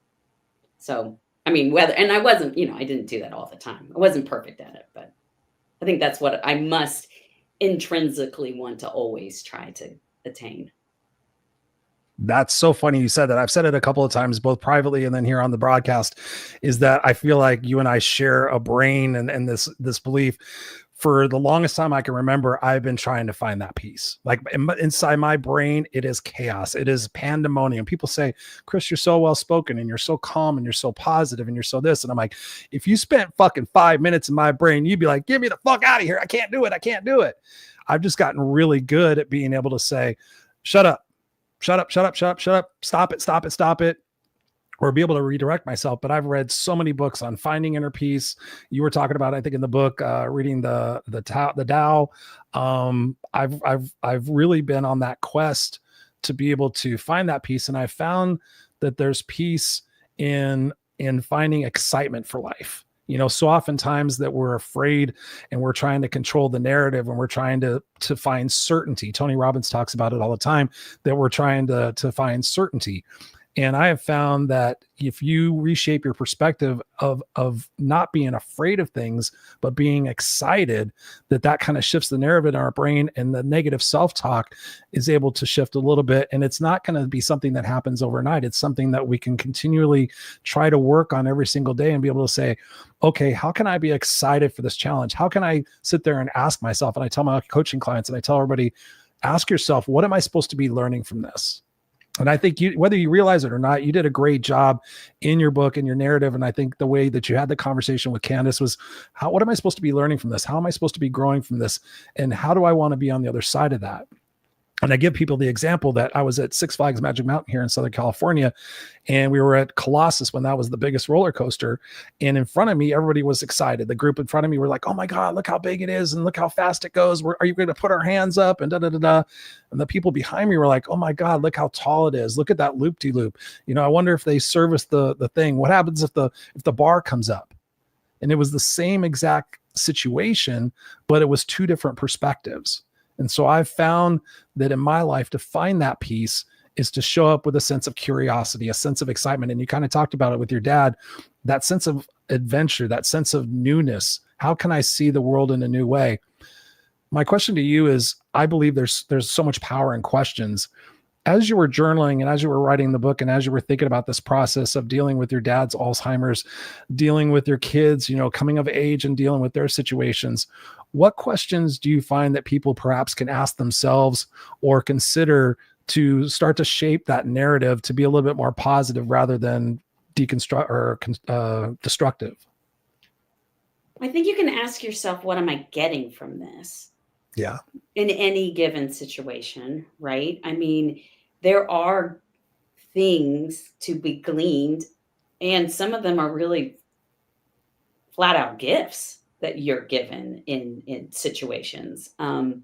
So, I mean, and I wasn't, I didn't do that all the time. I wasn't perfect at it, but I think that's what I must intrinsically want to always try to attain.
That's so funny you said that. I've said it a couple of times, both privately and then here on the broadcast, is that I feel like you and I share a brain and this belief. for the longest time I can remember, I've been trying to find that peace. Like inside my brain, it is chaos. It is pandemonium. People say, Chris, you're so well-spoken and you're so calm and you're so positive and you're so this. And I'm like, if you spent fucking 5 minutes in my brain, you'd be like, get me the fuck out of here. I can't do it. I can't do it. I've just gotten really good at being able to say, shut up, shut up, shut up, shut up, shut up, stop it, stop it, stop it. Or be able to redirect myself. But I've read so many books on finding inner peace. You were talking about, I think in the book, reading the Tao. I've really been on that quest to be able to find that peace. And I found that there's peace in finding excitement for life. You know, so oftentimes that we're afraid and we're trying to control the narrative and we're trying to find certainty. Tony Robbins talks about it all the time, that we're trying to find certainty. And I have found that if you reshape your perspective of not being afraid of things, but being excited, that kind of shifts the narrative in our brain, and the negative self-talk is able to shift a little bit. And it's not going to be something that happens overnight. It's something that we can continually try to work on every single day and be able to say, okay, how can I be excited for this challenge? How can I sit there and ask myself? And I tell my coaching clients and I tell everybody, ask yourself, what am I supposed to be learning from this? And I think whether you realize it or not, you did a great job in your book and your narrative. And I think the way that you had the conversation with Candace was, what am I supposed to be learning from this? How am I supposed to be growing from this? And how do I want to be on the other side of that? And I give people the example that I was at Six Flags Magic Mountain here in Southern California, and we were at Colossus when that was the biggest roller coaster. And in front of me, everybody was excited. The group in front of me were like, oh my God, look how big it is. And look how fast it goes. Are you going to put our hands up? And da-da-da-da. And the people behind me were like, oh my God, look how tall it is. Look at that loop-de-loop. You know, I wonder if they service the thing. What happens if the bar comes up? And it was the same exact situation, but it was two different perspectives. And so I've found that in my life, to find that peace is to show up with a sense of curiosity, a sense of excitement. And you kind of talked about it with your dad, that sense of adventure, that sense of newness. How can I see the world in a new way? My question to you is, I believe there's so much power in questions. As you were journaling and as you were writing the book and as you were thinking about this process of dealing with your dad's Alzheimer's, dealing with your kids, you know, coming of age and dealing with their situations, what questions do you find that people perhaps can ask themselves or consider to start to shape that narrative to be a little bit more positive rather than deconstruct or destructive?
I think you can ask yourself, what am I getting from this?
Yeah.
In any given situation, right? I mean, there are things to be gleaned, and some of them are really flat out gifts that you're given in situations. And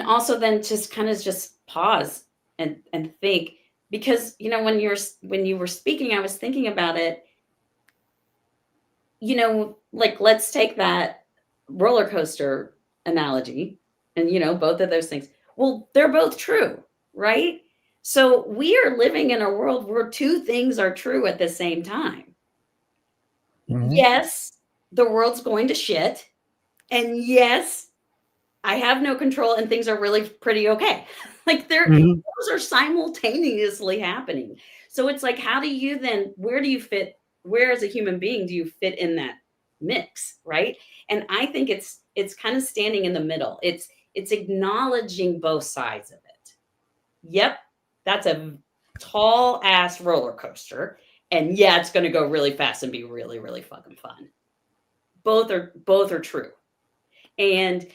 also then just kind of just pause and think, because, you know, when you were speaking, I was thinking about it, you know, like, let's take that roller coaster analogy and, you know, both of those things. Well, they're both true, right? So we are living in a world where two things are true at the same time. Mm-hmm. Yes, the world's going to shit. And yes, I have no control and things are really pretty okay. Like those are simultaneously happening. So it's like, how do you then, where do you fit? Where as a human being do you fit in that mix, right? And I think it's kind of standing in the middle. It's acknowledging both sides of it. Yep, that's a tall ass roller coaster. And yeah, it's going to go really fast and be really, really fucking fun. Both are true. And,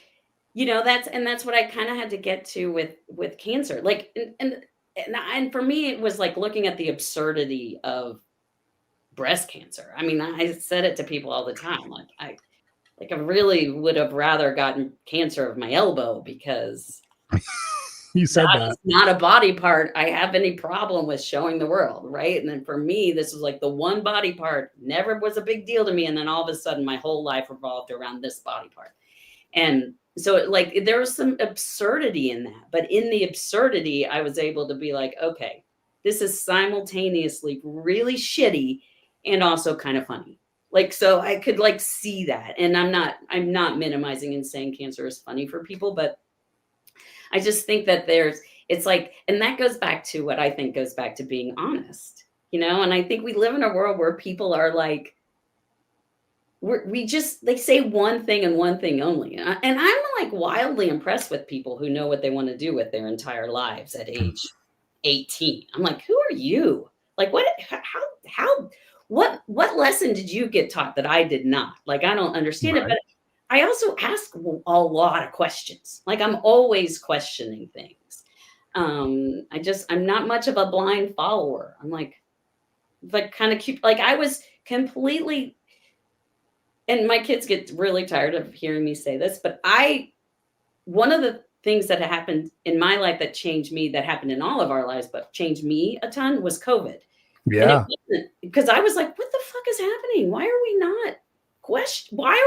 you know, that's what I kind of had to get to with cancer. Like, and for me, it was like looking at the absurdity of breast cancer. I mean, I said it to people all the time. Like I really would have rather gotten cancer of my elbow, because
you said that
is not a body part I have any problem with showing the world, right? And then for me, this was like the one body part, never was a big deal to me. And then all of a sudden, my whole life revolved around this body part. And so there was some absurdity in that. But in the absurdity, I was able to be like, okay, this is simultaneously really shitty and also kind of funny. Like, so I could like see that. And I'm not minimizing and saying cancer is funny for people, but I just think that it's like, and that goes back to what I think goes back to being honest, you know? And I think we live in a world where people are like they say one thing and one thing only. And I'm like wildly impressed with people who know what they want to do with their entire lives at age 18. I'm like, who are you? Like, what lesson did you get taught that I did not? Like, I don't understand it, but I also ask a lot of questions. Like, I'm always questioning things. I'm not much of a blind follower. I'm like kind of cute. Like, I was completely, and my kids get really tired of hearing me say this, but one of the things that happened in my life that changed me, that happened in all of our lives, but changed me a ton, was COVID.
Yeah.
Because I was like, what the fuck is happening? Why are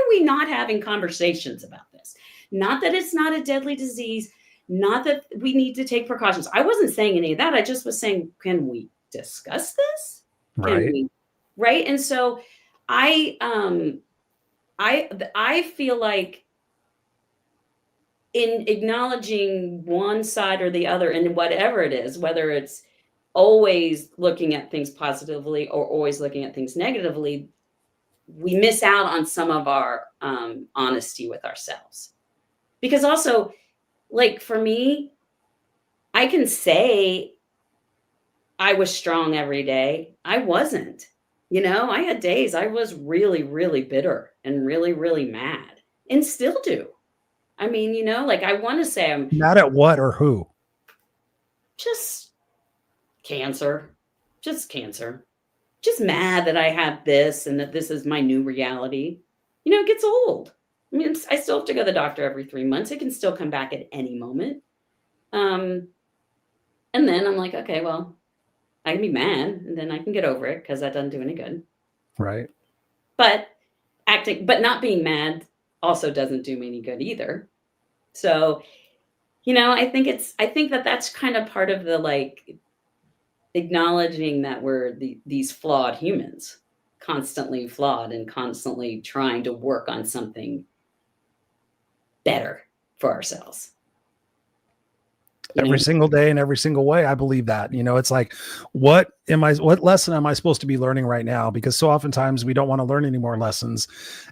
we not having conversations about this? Not that it's not a deadly disease, not that we need to take precautions. I wasn't saying any of that. I just was saying, can we discuss this? Right. And so I feel like in acknowledging one side or the other, and whatever it is, whether it's always looking at things positively or always looking at things negatively, we miss out on some of our honesty with ourselves. Because also, like for me, I can say I was strong every day. I wasn't. I had days I was really, really bitter and really, really mad, and still do. I mean, like I want to say I'm
mad at what or who?
Just cancer. Just mad that I have this and that this is my new reality. It gets old. I mean, I still have to go to the doctor every 3 months. It can still come back at any moment. And then I'm like, okay, well, I can be mad and then I can get over it because that doesn't do any good.
Right.
But not being mad also doesn't do me any good either. So, I think that's kind of part of the, like, acknowledging that we're these flawed humans, constantly flawed and constantly trying to work on something better for ourselves.
Every single day in every single way. I believe that, it's like, what lesson am I supposed to be learning right now? Because so oftentimes we don't want to learn any more lessons.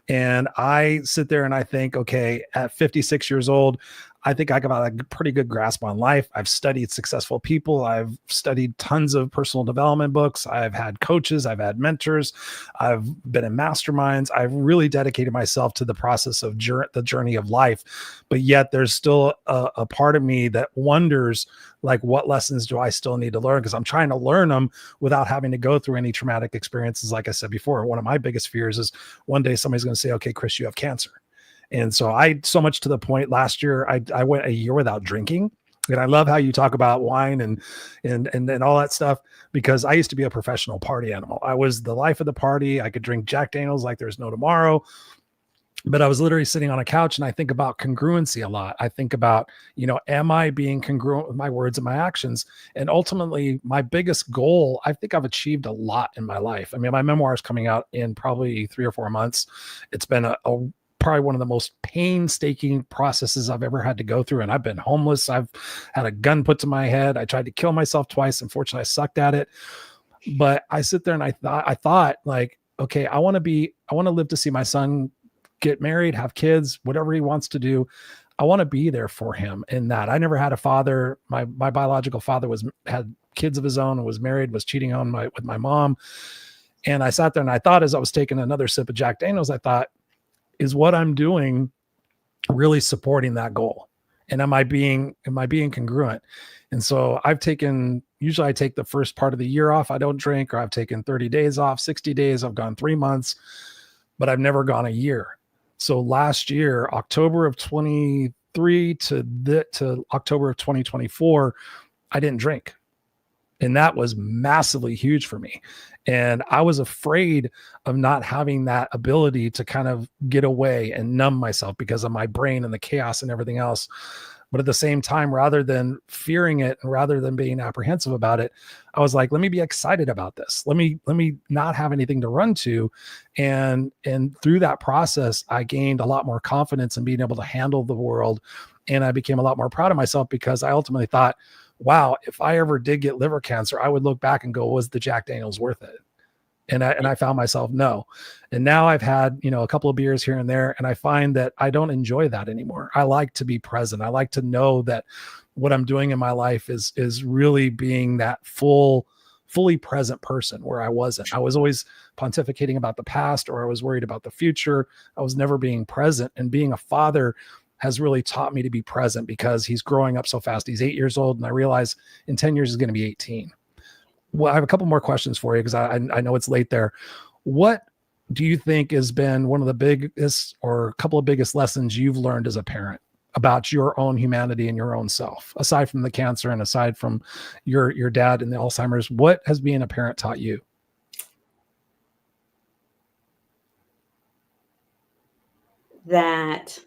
And I sit there and I think, okay, at 56 years old, I think I got a pretty good grasp on life. I've studied successful people. I've studied tons of personal development books. I've had coaches. I've had mentors. I've been in masterminds. I've really dedicated myself to the process of the journey of life. But yet there's still a part of me that wonders, like, what lessons do I still need to learn? Because I'm trying to learn them without having to go through any traumatic experiences. Like I said before, one of my biggest fears is one day somebody's going to say, okay, Chris, you have cancer. And so so much to the point, last year, I went a year without drinking. And I love how you talk about wine and all that stuff, because I used to be a professional party animal. I was the life of the party. I could drink Jack Daniels like there's no tomorrow. But I was literally sitting on a couch and I think about congruency a lot. I think about, am I being congruent with my words and my actions? And ultimately, my biggest goal, I think I've achieved a lot in my life. I mean, my memoir is coming out in probably 3 or 4 months. It's been probably one of the most painstaking processes I've ever had to go through. And I've been homeless. I've had a gun put to my head. I tried to kill myself twice. Unfortunately, I sucked at it. But I sit there and I thought like, okay, I want to live to see my son get married, have kids, whatever he wants to do. I want to be there for him in that. I never had a father. My biological father had kids of his own and was married, was cheating with my mom. And I sat there and I thought, as I was taking another sip of Jack Daniels, I thought, is what I'm doing really supporting that goal? And am I being congruent? And so usually I take the first part of the year off. I don't drink, or I've taken 30 days off, 60 days. I've gone 3 months, but I've never gone a year. So last year, October of 23 to October of 2024, I didn't drink. And that was massively huge for me. And I was afraid of not having that ability to kind of get away and numb myself because of my brain and the chaos and everything else. But at the same time, rather than fearing it and rather than being apprehensive about it, I was like, let me be excited about this. Let me not have anything to run to. And through that process, I gained a lot more confidence in being able to handle the world. And I became a lot more proud of myself, because I ultimately thought, wow, if I ever did get liver cancer, I would look back and go, was the Jack Daniels worth it? And I found myself, no. And now I've had, a couple of beers here and there, and I find that I don't enjoy that anymore. I like to be present. I like to know that what I'm doing in my life is really being that fully present person where I wasn't. I was always pontificating about the past, or I was worried about the future. I was never being present. And being a father has really taught me to be present, because he's growing up so fast. He's 8 years old, and I realize in 10 years he's going to be 18. Well, I have a couple more questions for you, because I know it's late there. What do you think has been one of the biggest, or a couple of biggest lessons you've learned as a parent about your own humanity and your own self, aside from the cancer and aside from your dad and the Alzheimer's? What has being a parent taught you?
That,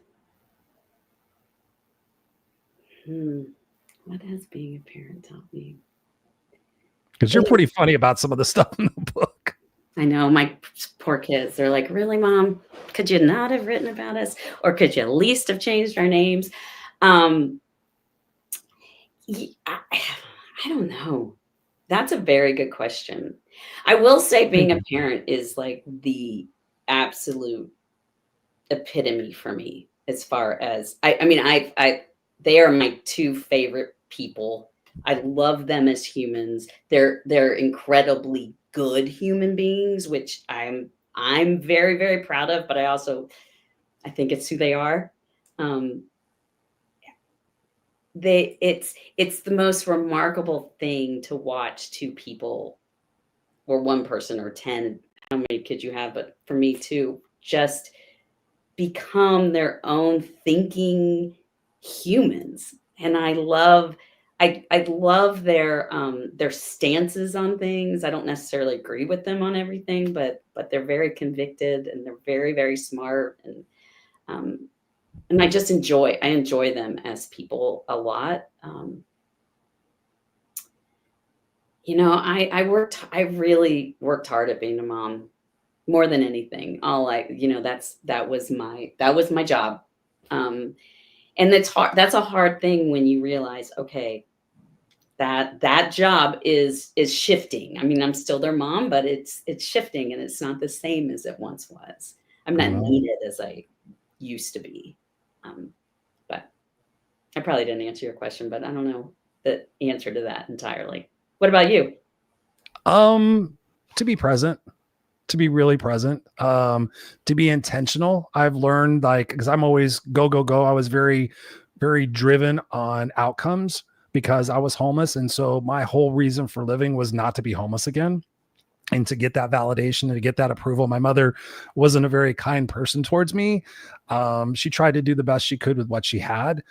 what has being a parent taught me?
Because you're pretty funny about some of the stuff in the book.
I know, my poor kids. They're like, really, Mom? Could you not have written about us? Or could you at least have changed our names? I don't know. That's a very good question. I will say being a parent is like the absolute epitome for me, as far as, they are my two favorite people. I love them as humans. They're incredibly good human beings, which I'm very, very proud of, but I think it's who they are. It's the most remarkable thing to watch two people, or one person, or 10, how many kids you have, but for me too, just become their own thinking humans. And I love their stances on things. I don't necessarily agree with them on everything, but they're very convicted, and they're very, very smart. And I just enjoy them as people a lot. I really worked hard at being a mom, more than anything. That was my job. And it's hard. That's a hard thing when you realize, okay, that job is shifting. I mean, I'm still their mom, but it's shifting, and it's not the same as it once was. I'm not needed as I used to be. But I probably didn't answer your question, but I don't know the answer to that entirely. What about you?
To be present, to be really present, to be intentional. I've learned, because I'm always go. I was very, very driven on outcomes, because I was homeless. And so my whole reason for living was not to be homeless again, and to get that validation and to get that approval. My mother wasn't a very kind person towards me. She tried to do the best she could with what she had.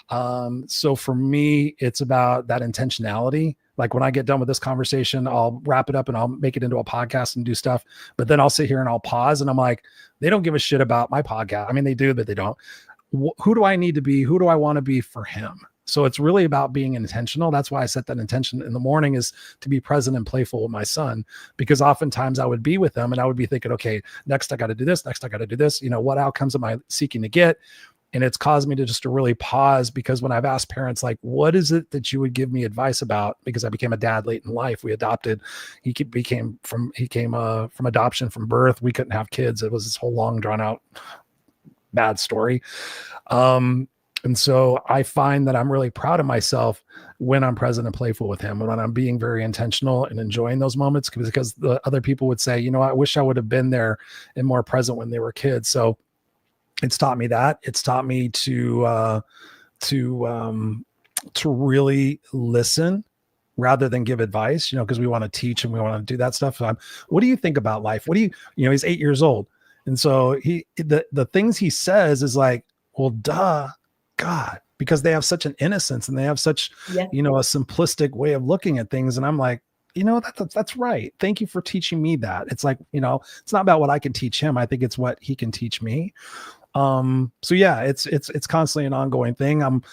So for me, it's about that intentionality. Like when I get done with this conversation, I'll wrap it up and I'll make it into a podcast and do stuff. But then I'll sit here and I'll pause, and I'm like, they don't give a shit about my podcast. I mean, they do, but they don't. Who do I need to be? Who do I want to be for him? So it's really about being intentional. That's why I set that intention in the morning, is to be present and playful with my son, because oftentimes I would be with them and I would be thinking, okay, next I got to do this. Next I got to do this. What outcomes am I seeking to get? And it's caused me to just to really pause, because when I've asked parents, like, what is it that you would give me advice about? Because I became a dad late in life. We adopted, he came from adoption from birth. We couldn't have kids. It was this whole long drawn out bad story. And so I find that I'm really proud of myself when I'm present and playful with him, and when I'm being very intentional and enjoying those moments, because the other people would say, I wish I would have been there and more present when they were kids. So it's taught me that. It's taught me to really listen rather than give advice, because we want to teach and we want to do that stuff. What do you think about life? What do you he's 8 years old. And so the things he says is like, well, duh, God, because they have such an innocence and they have such, a simplistic way of looking at things. And I'm like, that's right. Thank you for teaching me that. It's like, it's not about what I can teach him. I think it's what he can teach me. So yeah, it's constantly an ongoing thing. I'm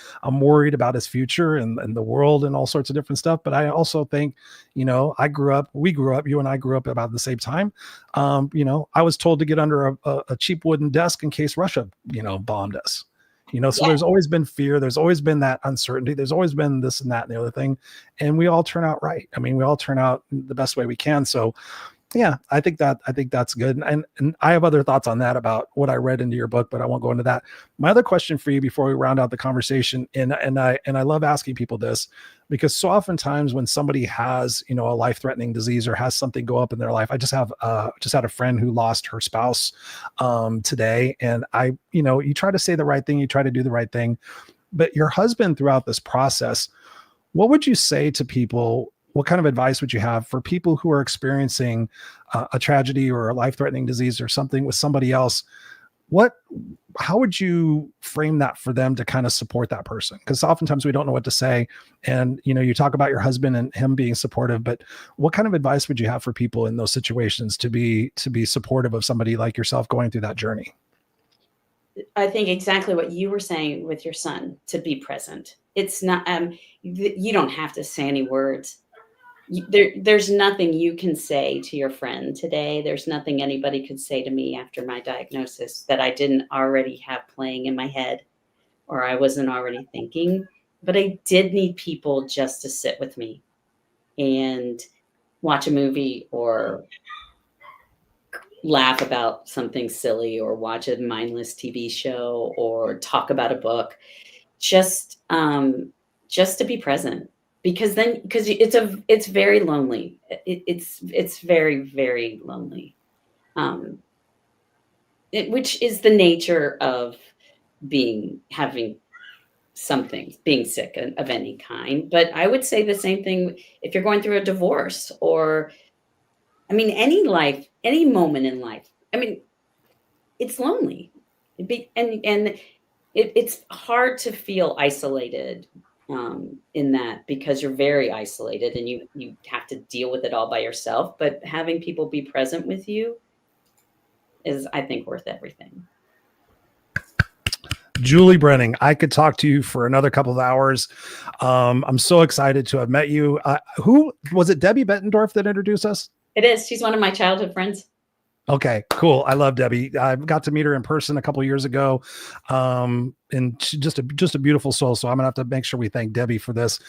worried about his future and the world and all sorts of different stuff. But I also think, we grew up, you and I grew up about the same time. I was told to get under a cheap wooden desk in case Russia, bombed us. So there's always been fear. There's always been that uncertainty. There's always been this and that and the other thing. And we all turn out right. I mean, we all turn out the best way we can. So Yeah, I think that's good. And I have other thoughts on that about what I read into your book, but I won't go into that. My other question for you before we round out the conversation, and I love asking people this, because so oftentimes when somebody has, a life-threatening disease or has something go up in their life, I just had a friend who lost her spouse today, and you try to say the right thing, you try to do the right thing, but your husband throughout this process, what would you say to people? What kind of advice would you have for people who are experiencing a tragedy or a life-threatening disease or something with somebody else? How would you frame that for them to kind of support that person? Because oftentimes we don't know what to say. And, you talk about your husband and him being supportive, but what kind of advice would you have for people in those situations to be supportive of somebody like yourself going through that journey?
I think exactly what you were saying with your son, to be present. It's not, you don't have to say any words. There's nothing you can say to your friend today. There's nothing anybody could say to me after my diagnosis that I didn't already have playing in my head or I wasn't already thinking. But I did need people just to sit with me and watch a movie or laugh about something silly or watch a mindless TV show or talk about a book. Just to be present, because it's very lonely. It's very, very lonely. Which is the nature of having something, being sick of any kind. But I would say the same thing if you're going through a divorce or, any moment in life. It's lonely. It's hard to feel isolated in that, because you're very isolated and you have to deal with it all by yourself. But having people be present with you is, I think, worth everything.
Juli Brenning, I could talk to you for another couple of hours. I'm so excited to have met you. Who was it? Debbie Bettendorf that introduced us?
It is. She's one of my childhood friends.
Okay, cool. I love Debbie. I got to meet her in person a couple of years ago. And she's just a beautiful soul. So I'm gonna have to make sure we thank Debbie for this.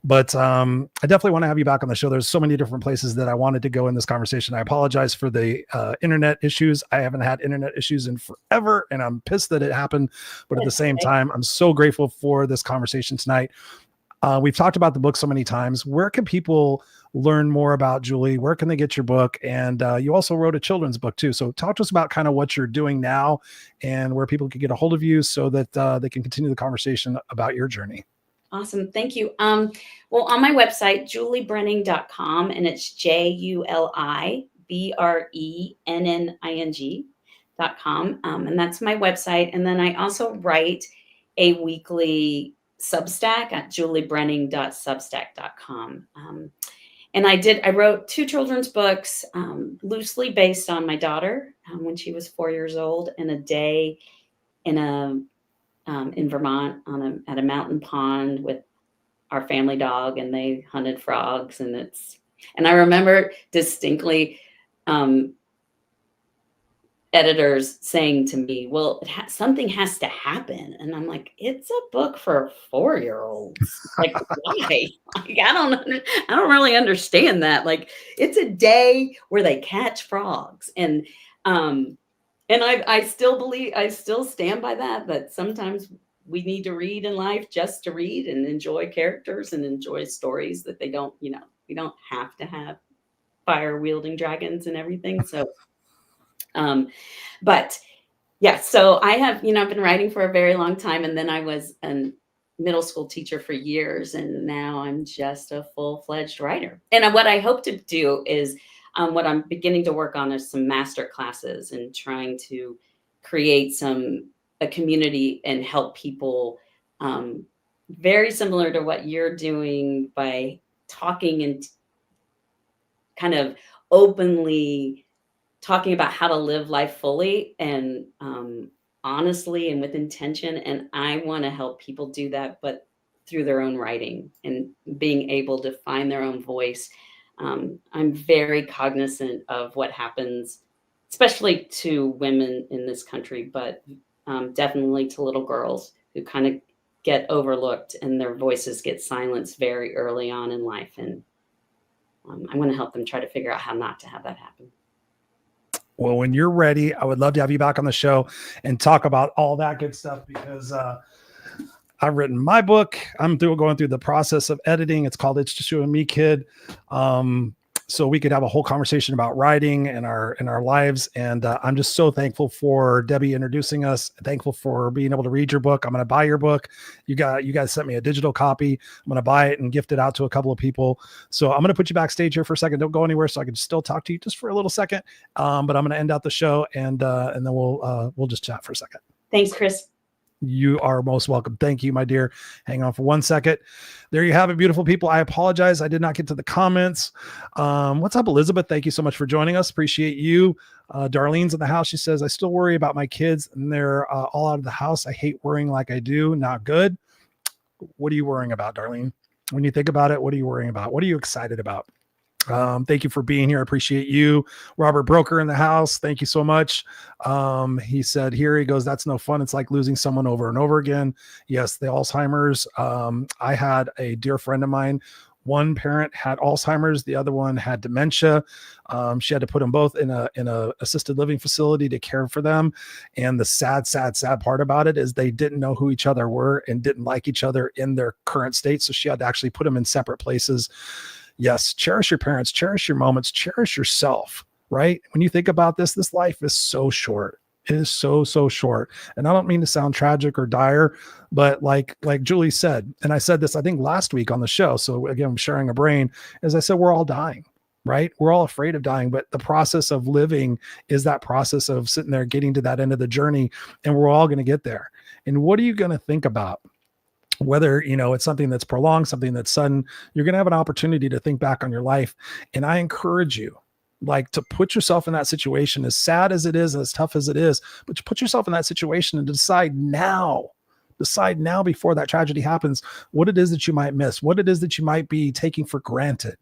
But I definitely want to have you back on the show. There's so many different places that I wanted to go in this conversation. I apologize for the internet issues. I haven't had internet issues in forever, and I'm pissed that it happened. But at the same time, I'm so grateful for this conversation tonight. We've talked about the book so many times. Where can people learn more about Juli? Where can they get your book? And you also wrote a children's book too. So talk to us about kind of what you're doing now and where people can get a hold of you so that they can continue the conversation about your journey.
Awesome. Thank you. Well, on my website, julibrenning.com, and it's JULIBRENNING.com. And that's my website. And then I also write a weekly Substack at julibrenning.substack.com. And I wrote 2 children's books, loosely based on my daughter when she was 4 years old, and a day in Vermont at a mountain pond with our family dog, and they hunted frogs. And I remember distinctly editors saying to me, well, something has to happen. And I'm like, it's a book for 4-year-olds. Like, why? Like, I don't really understand that. Like, it's a day where they catch frogs. And I still stand by that sometimes we need to read in life just to read and enjoy characters and enjoy stories that we don't have to have fire wielding dragons and everything. So but yeah, so I have, I've been writing for a very long time, and then I was a middle school teacher for years, and now I'm just a full-fledged writer. And what I hope to do is, what I'm beginning to work on is some master classes and trying to create a community and help people, very similar to what you're doing, by talking and kind of openly talking about how to live life fully and honestly and with intention. And I want to help people do that, but through their own writing and being able to find their own voice. I'm very cognizant of what happens, especially to women in this country, but definitely to little girls who kind of get overlooked and their voices get silenced very early on in life. And I want to help them try to figure out how not to have that happen.
Well, when you're ready, I would love to have you back on the show and talk about all that good stuff, because I've written my book. I'm going through the process of editing. It's called It's Just You and Me, Kid. So we could have a whole conversation about writing in our lives. And I'm just so thankful for Debbie introducing us. Thankful for being able to read your book. I'm going to buy your book. You guys sent me a digital copy. I'm going to buy it and gift it out to a couple of people. So I'm going to put you backstage here for a second. Don't go anywhere, so I can still talk to you just for a little second. But I'm going to end out the show, and then we'll just chat for a second.
Thanks, Chris.
You are most welcome. Thank you, my dear. Hang on for 1 second. There you have it, beautiful people. I apologize. I did not get to the comments. What's up, Elizabeth? Thank you so much for joining us. Appreciate you. Darlene's in the house. She says, I still worry about my kids and they're all out of the house. I hate worrying like I do. Not good. What are you worrying about, Darlene? When you think about it, what are you worrying about? What are you excited about? Thank you for being here. I appreciate you. Robert Broker in the house. Thank you so much. He said, here he goes, that's no fun. It's like losing someone over and over again. Yes, the Alzheimer's. I had a dear friend of mine. One parent had Alzheimer's. The other one had dementia. She had to put them both in a assisted living facility to care for them. And the sad part about it is they didn't know who each other were and didn't like each other in their current state. So she had to actually put them in separate places. Yes, cherish your parents, cherish your moments, cherish yourself, right? When you think about this life is so short. It is so short. And I don't mean to sound tragic or dire, but like Juli said, and I said this, I think last week on the show. So again, I'm sharing a brain. As I said, we're all dying, right? We're all afraid of dying, but the process of living is that process of sitting there, getting to that end of the journey, and we're all going to get there. And what are you going to think about? Whether, it's something that's prolonged, something that's sudden, you're going to have an opportunity to think back on your life. And I encourage you, to put yourself in that situation, as sad as it is, as tough as it is, but you put yourself in that situation and decide now before that tragedy happens, what it is that you might miss, what it is that you might be taking for granted.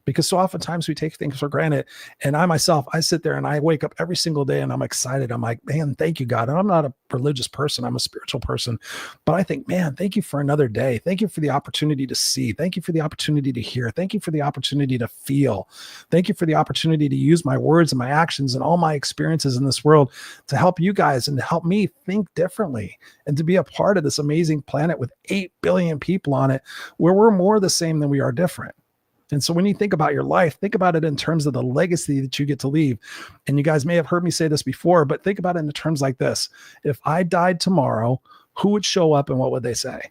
Because so oftentimes we take things for granted. And I myself, I sit there and I wake up every single day and I'm excited. I'm like, man, thank you, God. And I'm not a religious person. I'm a spiritual person. But I think, man, thank you for another day. Thank you for the opportunity to see. Thank you for the opportunity to hear. Thank you for the opportunity to feel. Thank you for the opportunity to use my words and my actions and all my experiences in this world to help you guys and to help me think differently and to be a part of this amazing planet with 8 billion people on it, where we're more the same than we are different. And so when you think about your life, think about it in terms of the legacy that you get to leave. And you guys may have heard me say this before, but think about it in terms like this. If I died tomorrow, who would show up and what would they say?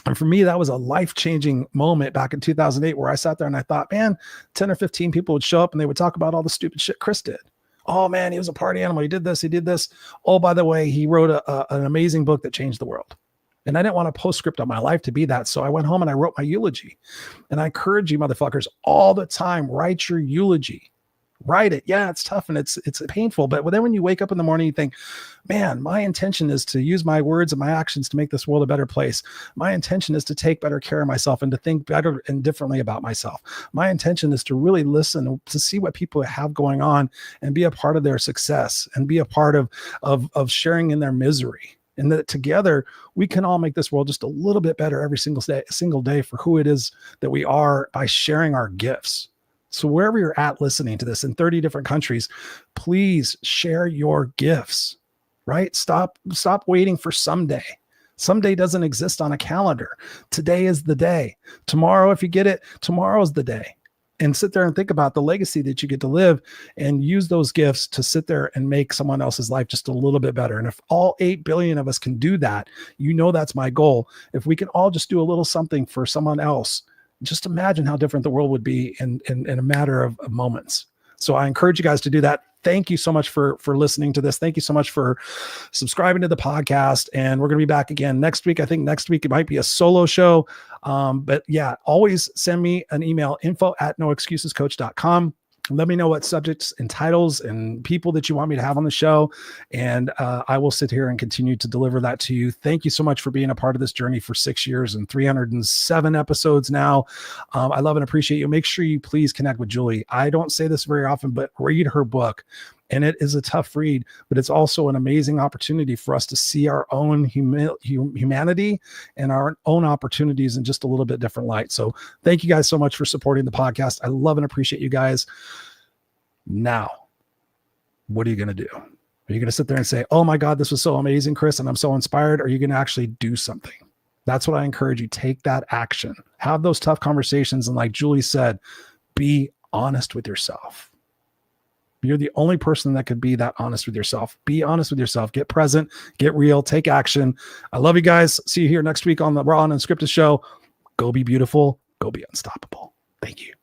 And for me, that was a life-changing moment back in 2008 where I sat there and I thought, man, 10 or 15 people would show up and they would talk about all the stupid shit Chris did. Oh man, he was a party animal. He did this. Oh, by the way, he wrote an amazing book that changed the world. And I didn't want a postscript on my life to be that. So I went home and I wrote my eulogy. And I encourage you motherfuckers all the time, write your eulogy. Write it. Yeah, it's tough and it's painful. But then when you wake up in the morning, you think, man, my intention is to use my words and my actions to make this world a better place. My intention is to take better care of myself and to think better and differently about myself. My intention is to really listen to see what people have going on and be a part of their success and be a part of sharing in their misery. And that together we can all make this world just a little bit better every single day for who it is that we are by sharing our gifts. So wherever you're at listening to this in 30 different countries, please share your gifts, right? Stop waiting for someday. Someday doesn't exist on a calendar. Today is the day. Tomorrow, if you get it, tomorrow's the day. And sit there and think about the legacy that you get to live and use those gifts to sit there and make someone else's life just a little bit better. And if all 8 billion of us can do that, that's my goal. If we can all just do a little something for someone else, just imagine how different the world would be in a matter of moments. So I encourage you guys to do that. Thank you so much for listening to this. Thank you so much for subscribing to the podcast. And we're going to be back again next week. I think next week it might be a solo show. But yeah, always send me an email, info@noexcusescoach.com. Let me know what subjects and titles and people that you want me to have on the show. And I will sit here and continue to deliver that to you. Thank you so much for being a part of this journey for 6 years and 307 episodes now. I love and appreciate you. Make sure you please connect with Juli. I don't say this very often, but read her book. And it is a tough read, but it's also an amazing opportunity for us to see our own humanity and our own opportunities in just a little bit different light. So thank you guys so much for supporting the podcast. I love and appreciate you guys. Now, what are you going to do? Are you going to sit there and say, oh my God, this was so amazing, Chris, and I'm so inspired? Or are you going to actually do something? That's what I encourage you. Take that action. Have those tough conversations. And like Juli said, be honest with yourself. You're the only person that could be that honest with yourself. Be honest with yourself. Get present, get real, take action. I love you guys. See you here next week on the Raw Unscripted show. Go be beautiful. Go be unstoppable. Thank you.